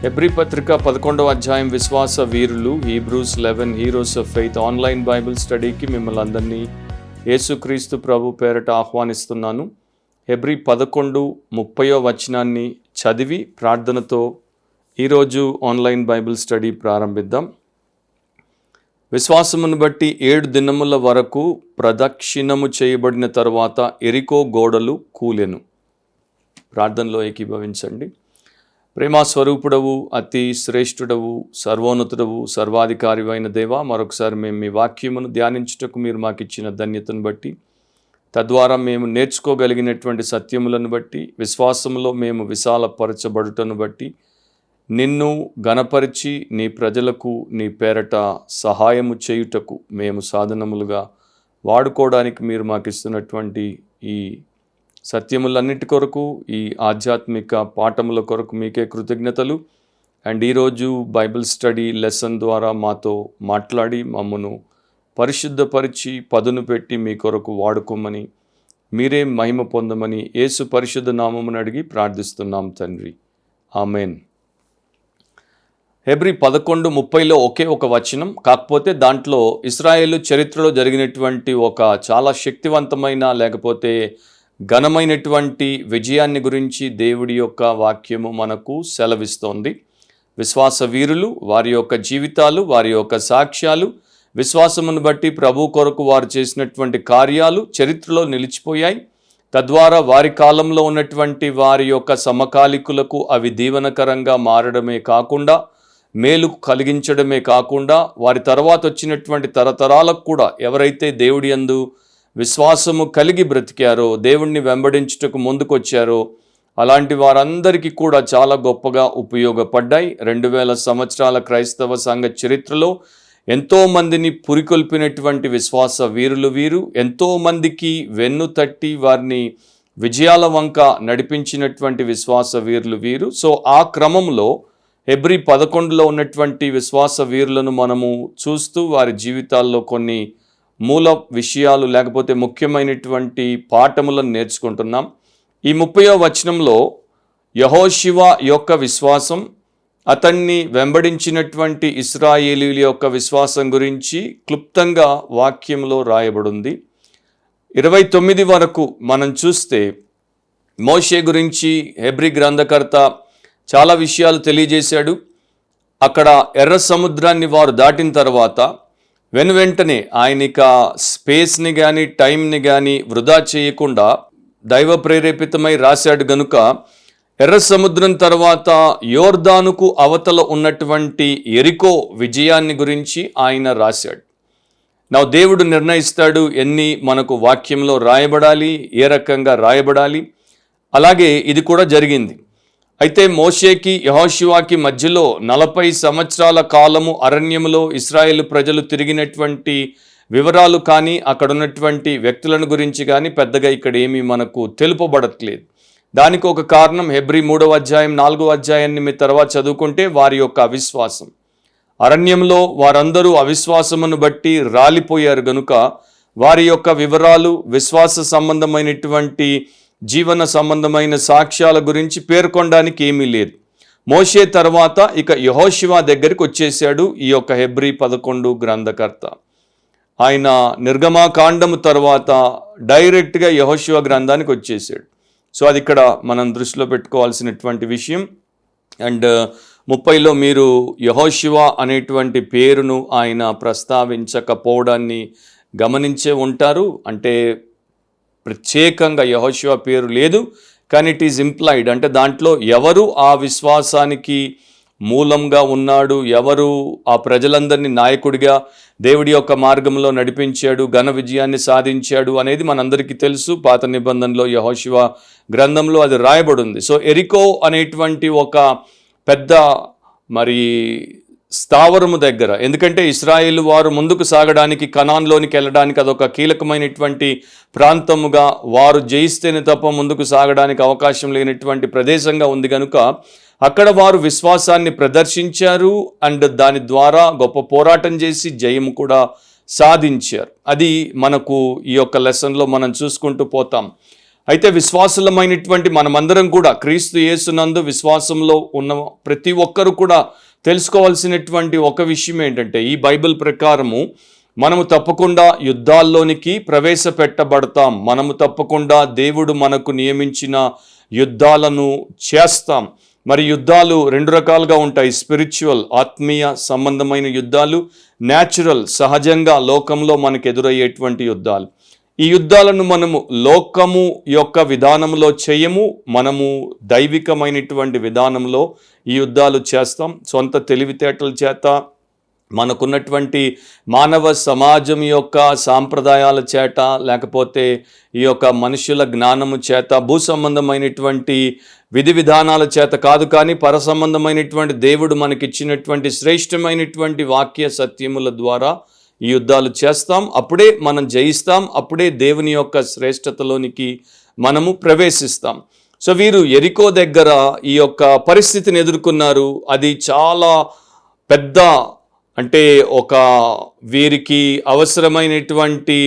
Hebrew పత్రిక 11వ అధ్యాయం విశ్వాస వీరులు Hebrews 11 heroes of faith online Bible స్టడీకి మిమ్మల్ని అందరినీ యేసుక్రీస్తు ప్రభు పేరట ఆహ్వానిస్తున్నాను. హెబ్రీ 11:30 వచనాన్ని చదివి ప్రార్థనతో ఈరోజు ఆన్లైన్ బైబిల్ స్టడీ ప్రారంభిద్దాం. విశ్వాసమును బట్టి 7 దినముల వరకు ప్రదక్షిణము చేయబడిన తరువాత ఎరికో గోడలు కూలెను. ప్రార్థనలో ఏకీభవించండి. ప్రేమ స్వరూపుడవు, అతి శ్రేష్ఠుడవు, సర్వోన్నతుడవు, సర్వాధికారివైన దేవా, మరొకసారి మేము మీ వాక్యమును ధ్యానించుటకు మీరు మాకు ఇచ్చిన ధన్యతను బట్టి, తద్వారా మేము నేర్చుకోగలిగినటువంటి సత్యములను బట్టి, విశ్వాసములో మేము విశాలపరచబడుటను బట్టి, నిన్ను గణపరిచి నీ ప్రజలకు నీ పేరట సహాయము చేయుటకు మేము సాధనములుగా వాడుకోవడానికి మీరు మాకు ఇస్తున్నటువంటి ఈ సత్యములన్నిటి కొరకు, ఈ ఆధ్యాత్మిక పాఠముల కొరకు మీకే కృతజ్ఞతలు. అండ్ ఈరోజు బైబిల్ స్టడీ లెసన్ ద్వారా మాతో మాట్లాడి మమ్మను పరిశుద్ధపరిచి పదును పెట్టి మీ కొరకు వాడుకోమని, మీరే మహిమ పొందమని యేసు పరిశుద్ధ నామమును అడిగి ప్రార్థిస్తున్నాం తండ్రి, ఆమెన్. హెబ్రీ 11:30లో ఒకే ఒక వచనం, కాకపోతే దాంట్లో ఇశ్రాయేలు చరిత్రలో జరిగినటువంటి ఒక చాలా శక్తివంతమైన లేకపోతే ఘనమైనటువంటి విజయాన్ని గురించి దేవుడి యొక్క వాక్యము మనకు సెలవిస్తోంది. విశ్వాస వీరులు, వారి యొక్క జీవితాలు, వారి యొక్క సాక్ష్యాలు, విశ్వాసమును బట్టి ప్రభు కొరకు వారు చేసినటువంటి కార్యాలు చరిత్రలో నిలిచిపోయాయి. తద్వారా వారి కాలంలో ఉన్నటువంటి వారి యొక్క సమకాలికులకు అవి దీవెనకరంగా మారడమే కాకుండా, మేలు కలిగించడమే కాకుండా, వారి తర్వాత వచ్చినటువంటి తరతరాలకు కూడా ఎవరైతే దేవుడి యందు విశ్వాసము కలిగి బ్రతికారో, దేవుణ్ణి వెంబడించుటకు ముందుకొచ్చారో అలాంటి వారందరికీ కూడా చాలా గొప్పగా ఉపయోగపడ్డాయి. 2000 సంవత్సరాల క్రైస్తవ సంఘ చరిత్రలో ఎంతోమందిని పురికొల్పినటువంటి విశ్వాస వీరులు వీరు, ఎంతోమందికి వెన్ను తట్టి వారిని విజయాల వంక నడిపించినటువంటి విశ్వాస వీరులు వీరు. సో ఆ క్రమంలో హెబ్రీ 11లో ఉన్నటువంటి విశ్వాస వీరులను మనము చూస్తూ వారి జీవితాల్లో కొన్ని మూల విషయాలు లేకపోతే ముఖ్యమైనటువంటి పాఠములను నేర్చుకుంటున్నాం. ఈ 30వ వచనంలో యెహోషువ యొక్క విశ్వాసం, అతన్ని వెంబడించినటువంటి ఇశ్రాయేలీయుల యొక్క విశ్వాసం గురించి క్లుప్తంగా వాక్యంలో రాయబడింది. 29 వరకు మనం చూస్తే మోషే గురించి హెబ్రీ గ్రంథకర్త చాలా విషయాలు తెలియజేశాడు. అక్కడ ఎర్ర సముద్రాన్ని వారు దాటిన తర్వాత వెంటనే ఆయనక స్పేస్ని కానీ టైంని కానీ వృధా చేయకుండా దైవ ప్రేరేపితమై రాశాడు గనుక ఎర్ర సముద్రం తర్వాత యోర్దానుకు అవతల ఉన్నటువంటి ఎరికో విజయాన్ని గురించి ఆయన రాశాడు. దేవుడు నిర్ణయిస్తాడు ఎన్ని మనకు వాక్యంలో రాయబడాలి, ఏ రకంగా రాయబడాలి. అలాగే ఇది కూడా జరిగింది. అయితే మోషేకి యెహోషువకి మధ్యలో 40 సంవత్సరాల కాలము అరణ్యములో ఇశ్రాయేలు ప్రజలు తిరిగినటువంటి వివరాలు కానీ, అక్కడ ఉన్నటువంటి వ్యక్తులను గురించి కానీ పెద్దగా ఇక్కడ ఏమీ మనకు తెలుపబడట్లేదు. దానికి ఒక కారణం హెబ్రీ 3వ అధ్యాయం 4వ అధ్యాయాన్ని మీ తర్వాత చదువుకుంటే వారి యొక్క అవిశ్వాసం. అరణ్యంలో వారందరూ అవిశ్వాసమును బట్టి రాలిపోయారు గనుక వారి యొక్క వివరాలు, విశ్వాస సంబంధమైనటువంటి జీవన సంబంధమైన సాక్ష్యాల గురించి పేర్కొనడానికి ఏమీ లేదు. మోషే తర్వాత ఇక యెహోషువ దగ్గరికి వచ్చేసాడు ఈ యొక్క హెబ్రీ 11 గ్రంథకర్త. ఆయన నిర్గమాకాండము తర్వాత డైరెక్ట్గా యెహోషువ గ్రంథానికి వచ్చేసాడు. సో అది ఇక్కడ మనం దృష్టిలో పెట్టుకోవాల్సినటువంటి విషయం. అండ్ 30లో మీరు యెహోషువ అనేటువంటి పేరును ఆయన ప్రస్తావించకపోవడాన్ని గమనించే ఉంటారు. అంటే ప్రత్యేకంగా యెహోషువ పేరు లేదు, కానీ ఇట్ ఈజ్ ఇంప్లైడ్. అంటే దాంట్లో ఎవరు ఆ విశ్వాసానికి మూలంగా ఉన్నాడు, ఎవరు ఆ ప్రజలందరినీ నాయకుడిగా దేవుడి యొక్క మార్గంలో నడిపించాడు, ఘన విజయాన్ని సాధించాడు అనేది మనందరికీ తెలుసు. పాత నిబంధనలో యెహోషువ గ్రంథంలో అది రాయబడింది. సో ఎరికో అనేటువంటి ఒక పెద్ద స్థావరము దగ్గర, ఎందుకంటే ఇశ్రాయేలు వారు ముందుకు సాగడానికి, కనాన్లోనికి వెళ్ళడానికి అదొక కీలకమైనటువంటి ప్రాంతముగా, వారు జయిస్తేనే తప్ప ముందుకు సాగడానికి అవకాశం లేనటువంటి ప్రదేశంగా ఉంది కనుక అక్కడ వారు విశ్వాసాన్ని ప్రదర్శించారు. అండ్ దాని ద్వారా గొప్ప పోరాటం చేసి జయము కూడా సాధించారు. అది మనకు ఈ యొక్క లెసన్లో మనం చూసుకుంటూ పోతాం. అయితే విశ్వాసులమైనటువంటి మనమందరం కూడా క్రీస్తు యేసునందు విశ్వాసంలో ఉన్న ప్రతి ఒక్కరు కూడా తెలుసుకోవాల్సినటువంటి ఒక విషయం ఏంటంటే, ఈ బైబిల్ ప్రకారము మనము తప్పకుండా యుద్ధాల్లోనికి ప్రవేశపెట్టబడతాం. మనము తప్పకుండా దేవుడు మనకు నియమించిన యుద్ధాలను చేస్తాం. మరి యుద్ధాలు రెండు రకాలుగా ఉంటాయి. స్పిరిచువల్, ఆత్మీయ సంబంధమైన యుద్ధాలు, న్యాచురల్, సహజంగా లోకంలో మనకు ఎదురయ్యేటువంటి యుద్ధాలు. ఈ యుద్ధాలను మనము లోకము యొక్క విధానంలో చేయము, మనము దైవికమైనటువంటి విధానంలో ఈ యుద్ధాలు చేస్తాం. సొంత తెలివితేటల చేత, మనకున్నటువంటి మానవ సమాజం యొక్క సాంప్రదాయాల చేత, లేకపోతే ఈ యొక్క మనుషుల జ్ఞానము చేత, భూ సంబంధమైనటువంటి విధి విధానాల చేత కాదు, కానీ పర సంబంధమైనటువంటి దేవుడు మనకిచ్చినటువంటి శ్రేష్టమైనటువంటి వాక్య సత్యముల ద్వారా ఈ యుద్ధాలు చేస్తాం. అప్పుడే మనం జయిస్తాం. అప్పుడే దేవుని యొక్క శ్రేష్టతలోనికి మనము ప్రవేశిస్తాం. సో వీరు యెరికో దగ్గర ఈ యొక్క పరిస్థితిని ఎదుర్కొన్నారు. అది చాలా పెద్ద, అంటే ఒక వీరికి అవసరమైనటువంటి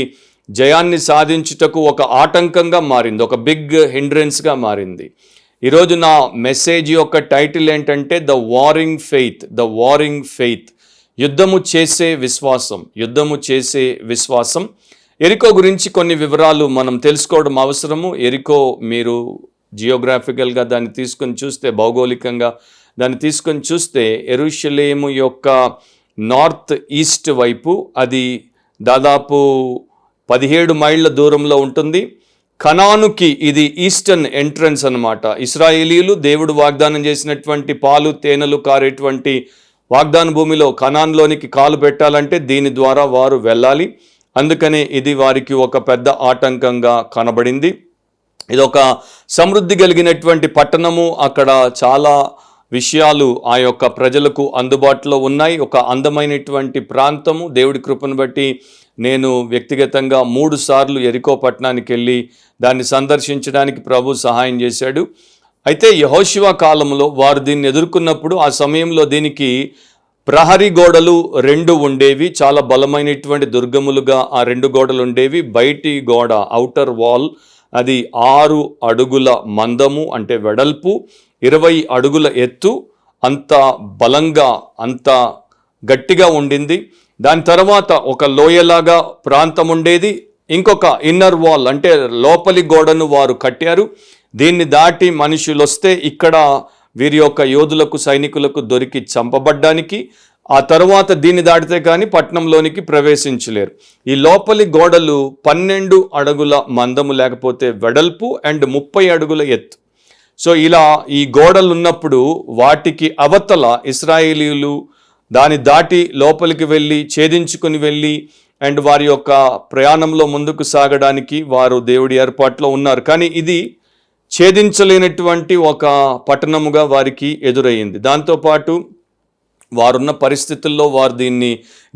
జయాన్ని సాధించుటకు ఒక ఆటంకంగా మారింది, ఒక బిగ్ హిండ్రెన్స్గా మారింది. ఈరోజు నా మెసేజ్ యొక్క టైటిల్ ఏంటంటే ద వారింగ్ ఫెయిత్, యుద్ధము చేసే విశ్వాసం, యుద్ధము చేసే విశ్వాసం. యెరికో గురించి కొన్ని వివరాలు మనం తెలుసుకోవడం అవసరము. యెరికో మీరు జియోగ్రాఫికల్గా దాన్ని తీసుకొని చూస్తే, భౌగోళికంగా దాన్ని తీసుకొని చూస్తే, యెరూషలేము యొక్క నార్త్ ఈస్ట్ వైపు అది దాదాపు 17 మైళ్ళ దూరంలో ఉంటుంది. కనానుకి ఇది ఈస్టర్న్ ఎంట్రన్స్ అన్నమాట. ఇశ్రాయేలీలు దేవుడు వాగ్దానం చేసినటువంటి పాలు తేనెలు కారేటువంటి వాగ్దాన భూమిలో కనాన్లోనికి కాలు పెట్టాలంటే దీని ద్వారా వారు వెళ్ళాలి. అందుకనే ఇది వారికి ఒక పెద్ద ఆటంకంగా కనబడింది. ఇది ఒక సమృద్ధి కలిగినటువంటి పట్టణము. అక్కడ చాలా విషయాలు ఆ యొక్క ప్రజలకు అందుబాటులో ఉన్నాయి. ఒక అందమైనటువంటి ప్రాంతము. దేవుడి కృపను బట్టి నేను వ్యక్తిగతంగా 3 సార్లు యెరికో పట్టణానికి వెళ్ళి దాన్ని సందర్శించడానికి ప్రభు సహాయం చేశాడు. అయితే యెహోషువ కాలంలో వారు దీన్ని ఎదుర్కొన్నప్పుడు, ఆ సమయంలో దీనికి ప్రహరీ గోడలు 2 ఉండేవి. చాలా బలమైనటువంటి దుర్గములుగా ఆ 2 గోడలు ఉండేవి. బయటి గోడ, ఔటర్ వాల్, అది 6 అడుగుల మందము, అంటే వెడల్పు, 20 అడుగుల ఎత్తు. అంత బలంగా, అంత గట్టిగా ఉండింది. దాని తర్వాత ఒక లోయలాగా ప్రాంతం ఉండేది. ఇంకొక ఇన్నర్ వాల్, అంటే లోపలి గోడను వారు కట్టారు. దీన్ని దాటి మనుషులు వస్తే ఇక్కడ వీరి యొక్క యోధులకు, సైనికులకు దొరికి చంపబడ్డానికి, ఆ తర్వాత దీన్ని దాటితే కానీ పట్టణంలోనికి ప్రవేశించలేరు. ఈ లోపలి గోడలు 12 అడుగుల మందము, లేకపోతే వెడల్పు, అండ్ 30 అడుగుల ఎత్తు. సో ఇలా ఈ గోడలు ఉన్నప్పుడు వాటికి అవతల ఇశ్రాయేలీయులు దాన్ని దాటి లోపలికి వెళ్ళి, ఛేదించుకుని వెళ్ళి, అండ్ వారి యొక్క ప్రయాణంలో ముందుకు సాగడానికి వారు దేవుడి ఏర్పాట్లో ఉన్నారు. కానీ ఇది ఛేదించలేనటువంటి ఒక పట్టణముగా వారికి ఎదురయ్యింది. దాంతోపాటు వారున్న పరిస్థితుల్లో వారు దీన్ని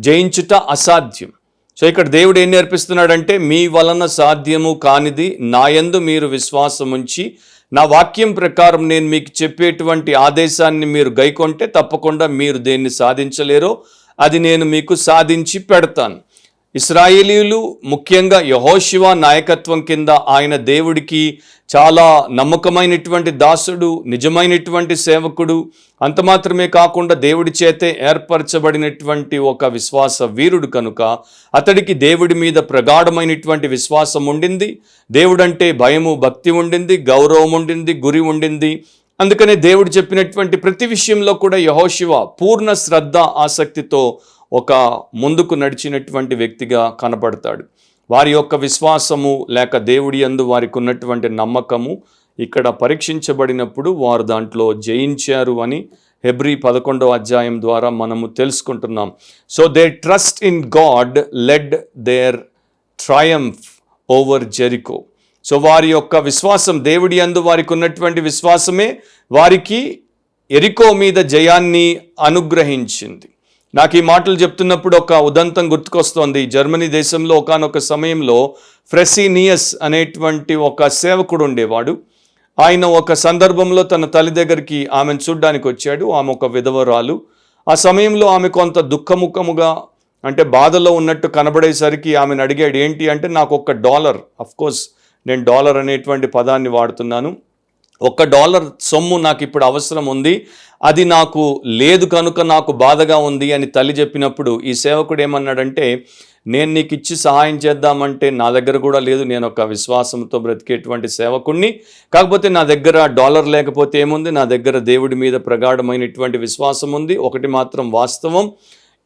జయించుట అసాధ్యం. సో ఇక్కడ దేవుడు ఏం నేర్పిస్తున్నాడంటే, మీ వలన సాధ్యము కానిది నా యందు మీరు విశ్వాసం ఉంచి, నా వాక్యం ప్రకారం నేను మీకు చెప్పేటువంటి ఆదేశాన్ని మీరు గైకొంటే తప్పకుండా మీరు దేన్ని సాధించలేరో అది నేను మీకు సాధించి పెడతాను. ఇశ్రాయేలీయులు ముఖ్యంగా యెహోషువ నాయకత్వం కింద ఆయన దేవుడికి చాలా నమ్మకమైనటువంటి దాసుడు, నిజమైనటువంటి సేవకుడు. అంత మాత్రమే కాకుండా దేవుడి చేతే ఏర్పరచబడినటువంటి ఒక విశ్వాస వీరుడు కనుక అతడికి దేవుడి మీద ప్రగాఢమైనటువంటి విశ్వాసం ఉండింది. దేవుడంటే భయము, భక్తి ఉండింది, గౌరవం ఉండింది, గురి ఉండింది. అందుకనే దేవుడు చెప్పినటువంటి ప్రతి విషయంలో కూడా యెహోషువ పూర్ణ శ్రద్ధ, ఆసక్తితో ఒక ముందుకు నడిచినటువంటి వ్యక్తిగా కనపడతాడు. వారి యొక్క విశ్వాసము లేక దేవుడి యందు వారికి ఉన్నటువంటి నమ్మకము ఇక్కడ పరీక్షించబడినప్పుడు వారు దాంట్లో జయించారు అని హెబ్రీ 11వ అధ్యాయం ద్వారా మనము తెలుసుకుంటున్నాం. So they trust in God led their triumph over Jericho. So వారి యొక్క విశ్వాసం, దేవుడి యందు వారికి ఉన్నటువంటి విశ్వాసమే వారికి యెరికో మీద జయాన్ని అనుగ్రహించింది. నాకు ఈ మాటలు చెప్తున్నప్పుడు ఒక ఉదంతం గుర్తుకొస్తోంది. జర్మనీ దేశంలో ఒకానొక సమయంలో ఫ్రెసినియస్ అనేటువంటి ఒక సేవకుడు ఉండేవాడు. ఆయన ఒక సందర్భంలో తన తల్లి దగ్గరికి ఆమెను చూడ్డానికి వచ్చాడు. ఆమె ఒక విధవరాలు. ఆ సమయంలో ఆమె కొంత దుఃఖముఖముగా, అంటే బాధలో ఉన్నట్టు కనబడేసరికి ఆమెను అడిగాడు, ఏంటి అంటే, నాకు $1, అఫ్కోర్స్ నేను డాలర్ అనేటువంటి పదాన్ని వాడుతున్నాను. $1 సొమ్ము నాకు ఇప్పుడు అవసరం ఉంది, అది నాకు లేదు కనుక నాకు బాధగా ఉంది అని తల్లి చెప్పినప్పుడు ఈ సేవకుడు ఏమన్నాడంటే, నేను నీకు ఇచ్చి సహాయం చేద్దామంటే నా దగ్గర కూడా లేదు, నేను ఒక విశ్వాసంతో బ్రతికేటువంటి సేవకుణ్ణి, కాకపోతే నా దగ్గర $1 లేకపోతే ఏముంది, నా దగ్గర దేవుడి మీద ప్రగాఢమైనటువంటి విశ్వాసం ఉంది. ఒకటి మాత్రం వాస్తవం,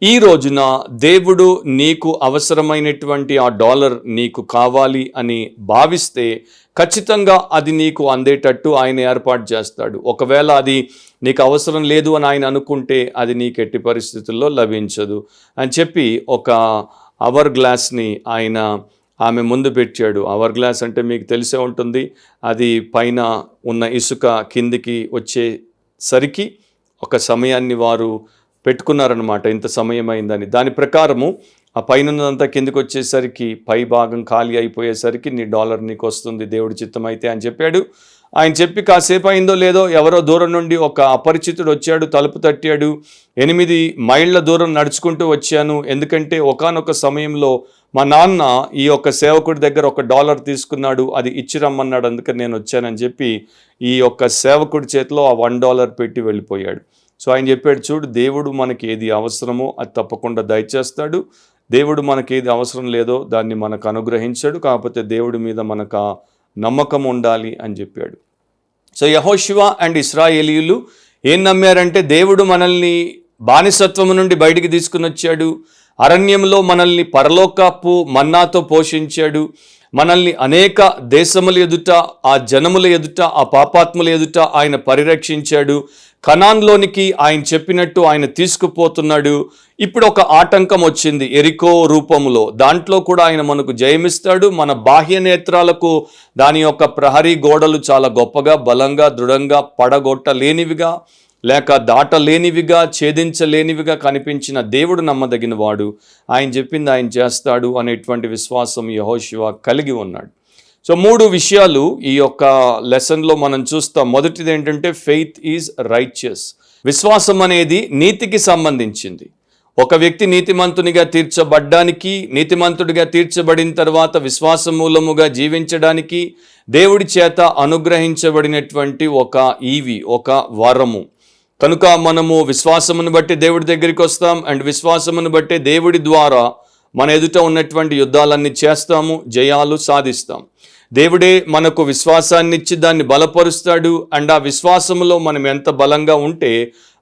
ఈ రోజున దేవుడు నీకు అవసరమైనటువంటి ఆ $1 నీకు కావాలి అని భావిస్తే ఖచ్చితంగా అది నీకు అందేటట్టు ఆయన ఏర్పాటు చేస్తాడు. ఒకవేళ అది నీకు అవసరం లేదు అని ఆయన అనుకుంటే అది నీకు ఎట్టి పరిస్థితుల్లో లభించదు అని చెప్పి ఒక అవర్ గ్లాస్ని ఆయన ఆమె ముందు పెట్టాడు. అవర్ గ్లాస్ అంటే మీకు తెలిసే ఉంటుంది, అది పైన ఉన్న ఇసుక కిందికి వచ్చేసరికి ఒక సమయాన్ని వారు పెట్టుకున్నారనమాట, ఇంత సమయం అయిందని. దాని ప్రకారము ఆ పైనంతా కిందికి వచ్చేసరికి పై భాగం ఖాళీ అయిపోయేసరికి నీ $1 నీకు వస్తుంది, దేవుడి చిత్తం అయితే అని చెప్పాడు. ఆయన చెప్పి కాసేపు అయిందో లేదో ఎవరో దూరం నుండి ఒక అపరిచితుడు వచ్చాడు, తలుపు తట్టాడు. 8 మైళ్ళ దూరం నడుచుకుంటూ వచ్చాను, ఎందుకంటే ఒకానొక సమయంలో మా నాన్న ఈ యొక్క సేవకుడి దగ్గర $1 తీసుకున్నాడు, అది ఇచ్చి రమ్మన్నాడు, అందుకని నేను వచ్చానని చెప్పి ఈ యొక్క సేవకుడి చేతిలో ఆ $1 పెట్టి వెళ్ళిపోయాడు. సో ఆయన చెప్పాడు, చూడు, దేవుడు మనకి ఏది అవసరమో అది తప్పకుండా దయచేస్తాడు, దేవుడు మనకి ఏది అవసరం లేదో దాన్ని మనకు అనుగ్రహించాడు, కాకపోతే దేవుడి మీద మనకు నమ్మకం ఉండాలి అని చెప్పాడు. సో యెహోషువ అండ్ ఇశ్రాయేలీయులు ఏం నమ్మారంటే, దేవుడు మనల్ని బానిసత్వము నుండి బయటికి తీసుకుని వచ్చాడు, అరణ్యంలో మనల్ని పరలోకపు మన్నాతో పోషించాడు, మనల్ని అనేక దేశముల ఎదుట, ఆ జనముల ఎదుట, ఆ పాపాత్ముల ఎదుట ఆయన పరిరక్షించాడు, కనాన్లోనికి ఆయన చెప్పినట్టు ఆయన తీసుకుపోతున్నాడు. ఇప్పుడు ఒక ఆటంకం వచ్చింది ఎరికో రూపంలో, దాంట్లో కూడా ఆయన మనకు జయమిస్తాడు. మన బాహ్య నేత్రాలకు దాని యొక్క ప్రహరీ గోడలు చాలా గొప్పగా, బలంగా, దృఢంగా, పడగొట్టలేనివిగా లేక దాటలేనివిగా, ఛేదించలేనివిగా కనిపించిన దేవుడు నమ్మదగిన వాడు, ఆయన చెప్పింది ఆయన చేస్తాడు అనేటువంటి విశ్వాసం యెహోషువ కలిగి ఉన్నాడు. సో 3 విషయాలు ఈ యొక్క లెసన్లో మనం చూస్తాం. మొదటిది ఏంటంటే ఫెయిత్ ఈజ్ రైచియస్. విశ్వాసం అనేది నీతికి సంబంధించింది. ఒక వ్యక్తి నీతిమంతునిగా తీర్చబడ్డానికి, నీతిమంతుడిగా తీర్చబడిన తర్వాత విశ్వాస మూలముగా జీవించడానికి దేవుడి చేత అనుగ్రహించబడినటువంటి ఒక ఈవి, ఒక వరము. కనుక మనము విశ్వాసమును బట్టి దేవుడి దగ్గరికి వస్తాం, అండ్ విశ్వాసమును బట్టి దేవుడి ద్వారా మన ఎదుట ఉన్నటువంటి యుద్ధాలన్నీ చేస్తాము, జయాలు సాధిస్తాం. దేవుడే మనకు విశ్వాసాన్ని ఇచ్చి దాన్ని బలపరుస్తాడు, అండ్ ఆ విశ్వాసములో మనం ఎంత బలంగా ఉంటే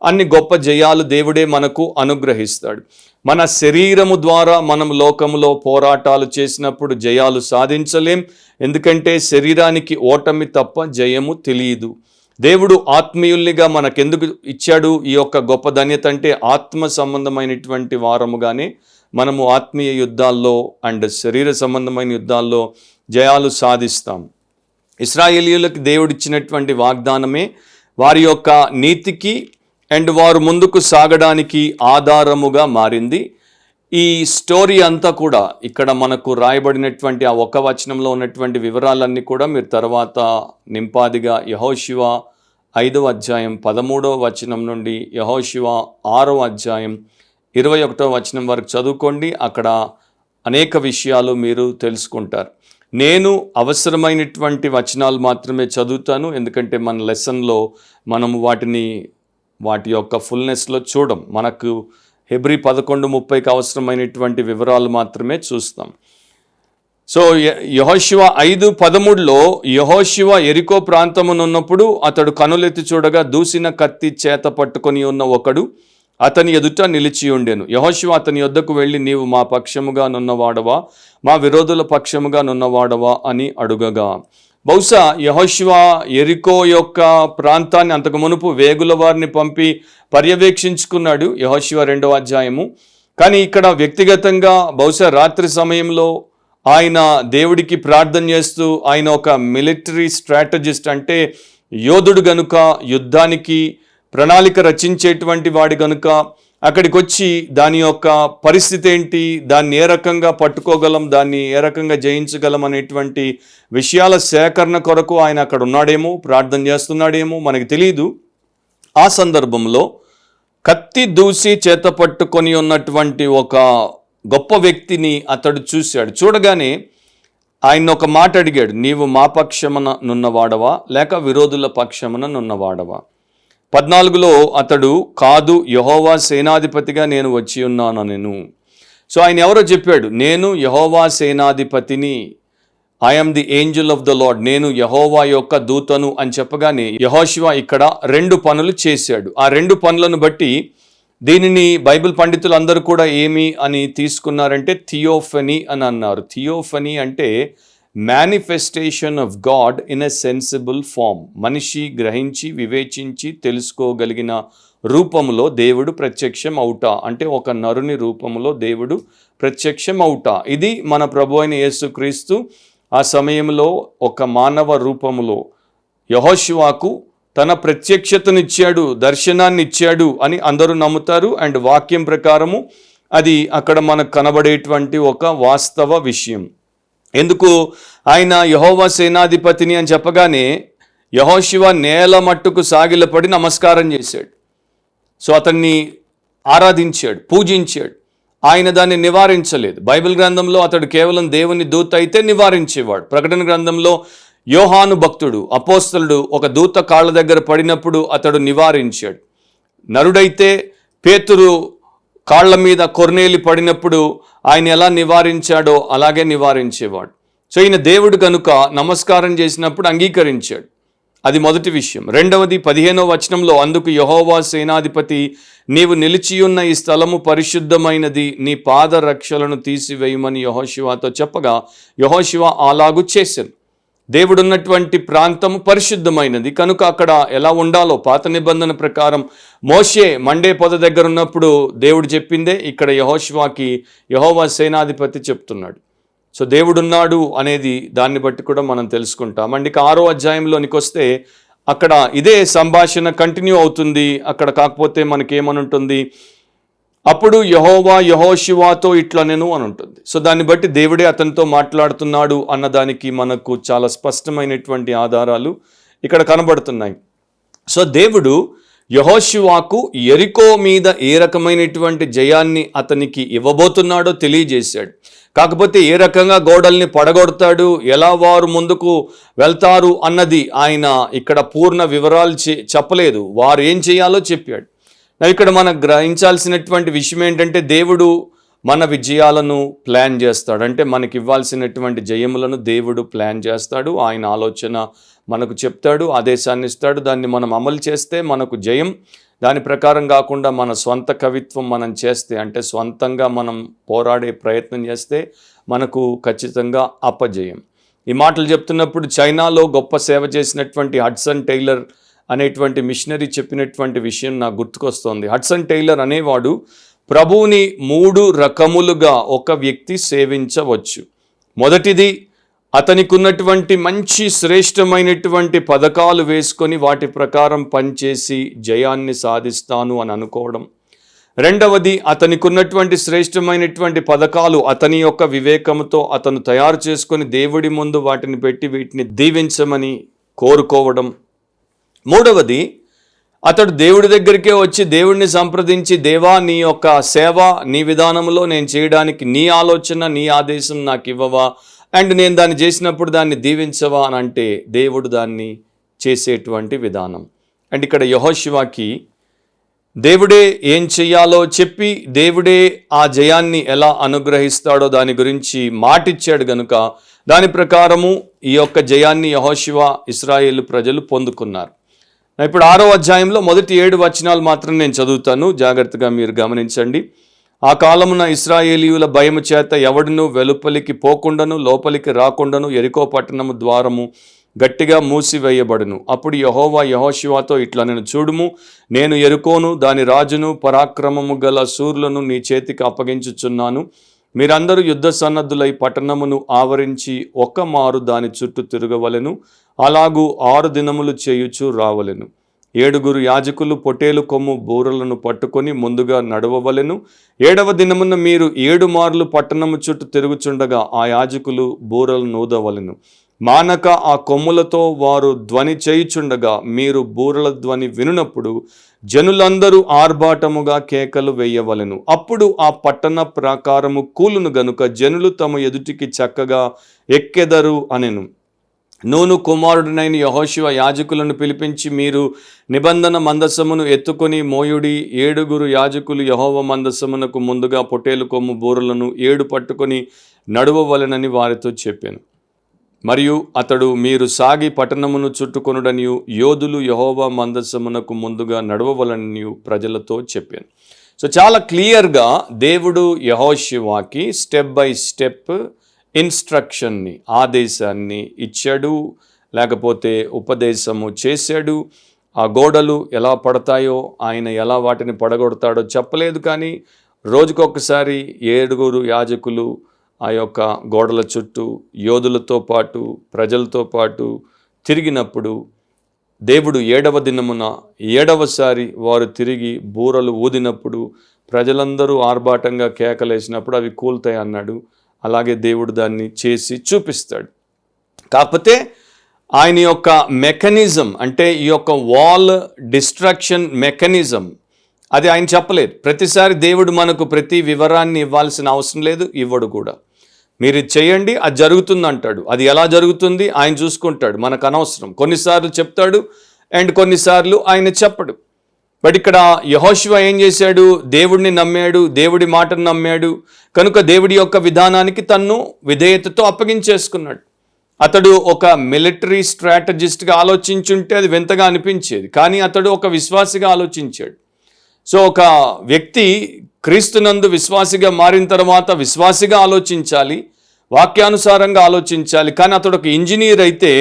అన్ని గొప్ప జయాలు దేవుడే మనకు అనుగ్రహిస్తాడు. మన శరీరము ద్వారా మనం లోకములో పోరాటాలు చేసినప్పుడు జయాలు సాధించలేం, ఎందుకంటే శరీరానికి ఓటమి తప్ప జయము తెలియదు. దేవుడు ఆత్మీయుల్నిగా మనకెందుకు ఇచ్చాడు ఈ యొక్క గొప్ప ధన్యత అంటే, ఆత్మ సంబంధమైనటువంటి వారముగానే మనము ఆత్మీయ యుద్ధాల్లో అండ్ శరీర సంబంధమైన యుద్ధాల్లో జయాలు సాధిస్తాం. ఇశ్రాయేలీయులకు దేవుడిచ్చినటువంటి వాగ్దానమే వారి యొక్క నీతికి అండ్ వారు ముందుకు సాగడానికి ఆధారముగా మారింది. ఈ స్టోరీ అంతా కూడా ఇక్కడ మనకు రాయబడినటువంటి ఆ ఒక్క వచనంలో ఉన్నటువంటి వివరాలన్నీ కూడా మీరు తర్వాత నింపాదిగా యెహోషువ 5వ అధ్యాయం 13వ వచనం నుండి యెహోషువ 6వ అధ్యాయం 21వ వచనం వరకు చదువుకోండి. అక్కడ అనేక విషయాలు మీరు తెలుసుకుంటారు. నేను అవసరమైనటువంటి వచనాలు మాత్రమే చదువుతాను, ఎందుకంటే మన లెసన్లో మనము వాటి యొక్క ఫుల్నెస్లో చూడం. మనకు హెబ్రీ 11:30కి అవసరమైనటువంటి వివరాలు మాత్రమే చూస్తాం. సో యెహోషువ 5:13లో యెహోషువ యెరికో ప్రాంతమునున్నప్పుడు అతడు కనులెత్తి చూడగా దూసిన కత్తి చేత పట్టుకొని ఉన్న ఒకడు అతని ఎదుట నిలిచి ఉండెను. యెహోషువ అతని యొద్దకు వెళ్ళి, నీవు మా పక్షముగా నున్నవాడవా, మా విరోధుల పక్షముగా నున్నవాడవా అని అడుగగా, బహుశా యెహోషువ యెరికో యొక్క ప్రాంతాన్ని అంతకు మునుపు వేగుల వారిని పంపి పర్యవేక్షించుకున్నాడు, యెహోషువ 2వ అధ్యాయము. కానీ ఇక్కడ వ్యక్తిగతంగా బహుశా రాత్రి సమయంలో ఆయన దేవుడికి ప్రార్థన చేస్తూ, ఆయన ఒక మిలిటరీ స్ట్రాటజిస్ట్ అంటే యోధుడు గనుక, యుద్ధానికి ప్రణాళిక రచించేటువంటి వాడి గనుక అక్కడికి వచ్చి దాని యొక్క పరిస్థితి ఏంటి, దాన్ని ఏ రకంగా పట్టుకోగలం, దాన్ని ఏ రకంగా జయించగలం అనేటువంటి విషయాల సేకరణ కొరకు ఆయన అక్కడ ఉన్నాడేమో, ప్రార్థన చేస్తున్నాడేమో, మనకి తెలియదు. ఆ సందర్భంలో కత్తి దూసి చేత పట్టుకొని ఉన్నటువంటి ఒక గొప్ప వ్యక్తిని అతడు చూశాడు. చూడగానే ఆయన ఒక మాట అడిగాడు, నీవు మా పక్షమున నున్నవాడవా లేక విరోధుల పక్షమున నున్నవాడవా? 14లో అతడు, కాదు, యెహోవా సేనాధిపతిగా నేను వచ్చి ఉన్నాను నేను. సో ఆయన ఎవరో చెప్పాడు, నేను యెహోవా సేనాధిపతిని, I'm the angel of the lord, నేను యెహోవా యొక్క దూతను అని చెప్పగానే యెహోషువ ఇక్కడ 2 పనులు చేశాడు. ఆ 2 పనులను బట్టి దీనిని బైబిల్ పండితులు అందరూ కూడా ఏమి అని తీసుకున్నారంటే థియోఫనీ అని అన్నారు. థియోఫనీ అంటే manifestation of God in a sensible form. మనిషి గ్రహించి వివేచించి తెలుసుకోగలిగిన రూపంలో దేవుడు ప్రత్యక్షం అవుట, అంటే ఒక నరుని రూపంలో దేవుడు ప్రత్యక్షం అవుట. ఇది మన ప్రభు అయిన యేసుక్రీస్తు ఆ సమయంలో ఒక మానవ రూపములో యెహోషువకు తన ప్రత్యక్షతనిచ్చాడు, దర్శనాన్ని ఇచ్చాడు అని అందరూ నమ్ముతారు. అండ్ వాక్యం ప్రకారము అది అక్కడ మనకు కనబడేటువంటి ఒక వాస్తవ విషయం. ఎందుకు ఆయన యెహోవా సేనాధిపతిని అని చెప్పగానే యెహోషువ నేల మట్టుకు సాగిలపడి నమస్కారం చేశాడు. సో అతన్ని ఆరాధించాడు, పూజించాడు. ఆయన దాన్ని నివారించలేదు. బైబిల్ గ్రంథంలో అతడు కేవలం దేవుని దూత అయితే నివారించేవాడు. ప్రకటన గ్రంథంలో యోహాను భక్తుడు, అపోస్తలుడు ఒక దూత కాళ్ళ దగ్గర పడినప్పుడు అతడు నివారించాడు. నరుడైతే పేతురు కాళ్ళ మీద కొర్నేలి పడినప్పుడు ఆయన ఎలా నివారించాడో అలాగే నివారించేవాడు. సో ఈయన దేవుడు కనుక నమస్కారం చేసినప్పుడు అంగీకరించాడు. అది మొదటి విషయం. రెండవది 15వ వచనంలో, అందుకు యెహోవా సేనాధిపతి, నీవు నిలిచియున్న ఈ స్థలము పరిశుద్ధమైనది, నీ పాదరక్షలను తీసివేయమని యెహోషువతో చెప్పగా యెహోషువ అలాగు చేశాను. దేవుడున్నటువంటి ప్రాంతము పరిశుద్ధమైనది కనుక అక్కడ ఎలా ఉండాలో పాత నిబంధన ప్రకారం మోషే మండే పొద దగ్గర ఉన్నప్పుడు దేవుడు చెప్పిందే ఇక్కడ యెహోషువకి యెహోవా సేనాధిపతి చెప్తున్నాడు. సో దేవుడున్నాడు అనేది దాన్ని బట్టి కూడా మనం తెలుసుకుంటాం. అండ్ ఇక 6వ అధ్యాయంలోనికి వస్తే అక్కడ ఇదే సంభాషణ కంటిన్యూ అవుతుంది. అక్కడ కాకపోతే మనకేమని ఉంటుంది, అప్పుడు యెహోవా యెహోషువతో ఇట్లనెను అని ఉంటుంది. సో దాన్ని బట్టి దేవుడే అతనితో మాట్లాడుతున్నాడు అన్నదానికి మనకు చాలా స్పష్టమైనటువంటి ఆధారాలు ఇక్కడ కనబడుతున్నాయి. సో దేవుడు యెహోషువకు యెరికో మీద ఏ రకమైనటువంటి జయాన్ని అతనికి ఇవ్వబోతున్నాడో తెలియజేశాడు. కాకపోతే ఏ రకంగా గోడల్ని పడగొడతాడు, ఎలా వారు ముందుకు వెళ్తారు అన్నది ఆయన ఇక్కడ పూర్ణ వివరాలు చెప్పలేదు. వారు ఏం చేయాలో చెప్పాడు. ఇక్కడ మనం గ్రహించాల్సినటువంటి విషయం ఏంటంటే దేవుడు మన విజయాలను ప్లాన్ చేస్తాడు. అంటే మనకి ఇవ్వాల్సినటువంటి జయములను దేవుడు ప్లాన్ చేస్తాడు. ఆయన ఆలోచన మనకు చెప్తాడు, ఆదేశాన్ని ఇస్తాడు. దాన్ని మనం అమలు చేస్తే మనకు జయం. దాని ప్రకారం కాకుండా మన స్వంత కవిత్వం మనం చేస్తే, అంటే స్వంతంగా మనం పోరాడే ప్రయత్నం చేస్తే మనకు ఖచ్చితంగా అపజయం. ఈ మాటలు చెప్తున్నప్పుడు చైనాలో గొప్ప సేవ చేసినటువంటి హడ్సన్ టైలర్ అనేటువంటి మిషనరీ చెప్పినటువంటి విషయం నాకు గుర్తుకొస్తోంది. హడ్సన్ టైలర్ అనేవాడు ప్రభువుని 3 రకములుగా ఒక వ్యక్తి సేవించవచ్చు. మొదటిది, అతనికి ఉన్నటువంటి మంచి శ్రేష్టమైనటువంటి పథకాలు వేసుకొని వాటి ప్రకారం పనిచేసి జయాన్ని సాధిస్తాను అని అనుకోవడం. రెండవది, అతనికి ఉన్నటువంటి శ్రేష్టమైనటువంటి పథకాలు అతని యొక్క వివేకంతో అతను తయారు చేసుకొని దేవుడి ముందు వాటిని పెట్టి వీటిని దీవించమని కోరుకోవడం. మూడవది, అతడు దేవుడి దగ్గరికే వచ్చి దేవుడిని సంప్రదించి, దేవా నీ యొక్క సేవ నీ విధానంలో నేను చేయడానికి నీ ఆలోచన నీ ఆదేశం నాకు ఇవ్వవా, అండ్ నేను దాన్ని చేసినప్పుడు దాన్ని దీవించవా అని అంటే దేవుడు దాన్ని చేసేటువంటి విధానం. అండ్ ఇక్కడ యెహోషువకి దేవుడే ఏం చెయ్యాలో చెప్పి దేవుడే ఆ జయాన్ని ఎలా అనుగ్రహిస్తాడో దాని గురించి మాటిచ్చాడు గనుక దాని ప్రకారము ఈ యొక్క జయాన్ని యెహోషువ ఇశ్రాయేలు ప్రజలు పొందుకున్నారు. ఇప్పుడు 6వ అధ్యాయంలో మొదటి 7 వచనాలు మాత్రం నేను చదువుతాను, జాగ్రత్తగా మీరు గమనించండి. ఆ కాలమున ఇశ్రాయేలీయుల భయము చేత ఎవడును వెలుపలికి పోకుండాను లోపలికి రాకుండాను యెరికో పట్టణము ద్వారము గట్టిగా మూసివేయబడును. అప్పుడు యెహోవా యెహోషువతో ఇట్లనెను, చూడుము, నేను యెరికోను దాని రాజును పరాక్రమము గల శూరులను నీ చేతికి అప్పగించుచున్నాను. మీరందరూ యుద్ధ సన్నద్ధులై పట్టణమును ఆవరించి ఒక్క మారు దాని చుట్టూ తిరగవలెను. అలాగూ 6 దినములు చేయుచు రావలెను. 7 యాజకులు పొటేలు కొమ్ము బూరలను పట్టుకొని ముందుగా నడవవలెను. 7వ దినమున మీరు 7 మార్లు పట్టణము చుట్టూ తిరుగుచుండగా ఆ యాజకులు బూరలు నూదవలెను. మానక ఆ కొమ్ములతో వారు ధ్వని చేయుచుండగా మీరు బూరల ధ్వని వినునప్పుడు జనులందరూ ఆర్భాటముగా కేకలు వేయవలెను. అప్పుడు ఆ పట్టణ ప్రాకారము కూలును గనుక జనులు తమ ఎదుటికి చక్కగా ఎక్కెదరు అనెను. నూను కుమారుడినైన యెహోషువ యాజకులను పిలిపించి, మీరు నిబంధన మందసమును ఎత్తుకొని మోయుడి. 7 యాజకులు యెహోవా మందసమునకు ముందుగా పొట్టేలు కొమ్ము బూరలను 7 పట్టుకొని నడువవలెనని వారితో చెప్పాను. మరియు అతడు, మీరు సాగి పట్టణమును చుట్టుకొనుడనియు యోధులు యెహోవా మందసమునకు ముందుగా నడవవలననియు ప్రజలతో చెప్పాను. సో చాలా క్లియర్గా దేవుడు యెహోషువకి స్టెప్ బై స్టెప్ ఇన్స్ట్రక్షన్ని, ఆదేశాన్ని ఇచ్చాడు, లేకపోతే ఉపదేశము చేశాడు. ఆ గోడలు ఎలా పడతాయో, ఆయన ఎలా వాటిని పడగొడతాడో చెప్పలేదు. కానీ రోజుకొకసారి 7 యాజకులు ఆ యొక్క గోడల చుట్టూ యోధులతో పాటు ప్రజలతో పాటు తిరిగినప్పుడు దేవుడు 7వ దినమున 7వసారి వారు తిరిగి బూరలు ఊదినప్పుడు ప్రజలందరూ ఆర్భాటంగా కేకలేసినప్పుడు అవి కూల్తాయి అన్నాడు. అలాగే దేవుడు దాన్ని చేసి చూపిస్తాడు. కాకపోతే ఆయన యొక్క మెకానిజం, అంటే ఈ యొక్క వాల్ డిస్ట్రక్షన్ మెకానిజం, అది ఆయన చెప్పలేదు. ప్రతిసారి దేవుడు మనకు ప్రతి వివరాన్ని ఇవ్వాల్సిన అవసరం లేదు, ఇవ్వడు కూడా. మీరు ఇది చేయండి, అది జరుగుతుంది అంటాడు. అది ఎలా జరుగుతుంది ఆయన చూసుకుంటాడు, మనకు అనవసరం. కొన్నిసార్లు చెప్తాడు అండ్ కొన్నిసార్లు ఆయన చెప్పడు. బట్ ఇక్కడ యెహోషువ ఏం చేశాడు? దేవుడిని నమ్మాడు, దేవుడి మాటను నమ్మాడు కనుక దేవుడి యొక్క విధానానికి తన్ను విధేయతతో అప్పగించేసుకున్నాడు. అతడు ఒక మిలిటరీ స్ట్రాటజిస్ట్గా ఆలోచించుంటే అది వింతగా అనిపించేది, కానీ అతడు ఒక విశ్వాసిగా ఆలోచించాడు. సో ఒక వ్యక్తి క్రీస్తునందు విశ్వాసిగా మారిన తర్వాత విశ్వాసిగా ఆలోచించాలి, వాక్యానుసారంగా ఆలోచించాలి. కానీ అతడు ఒక ఇంజనీర్ అయితే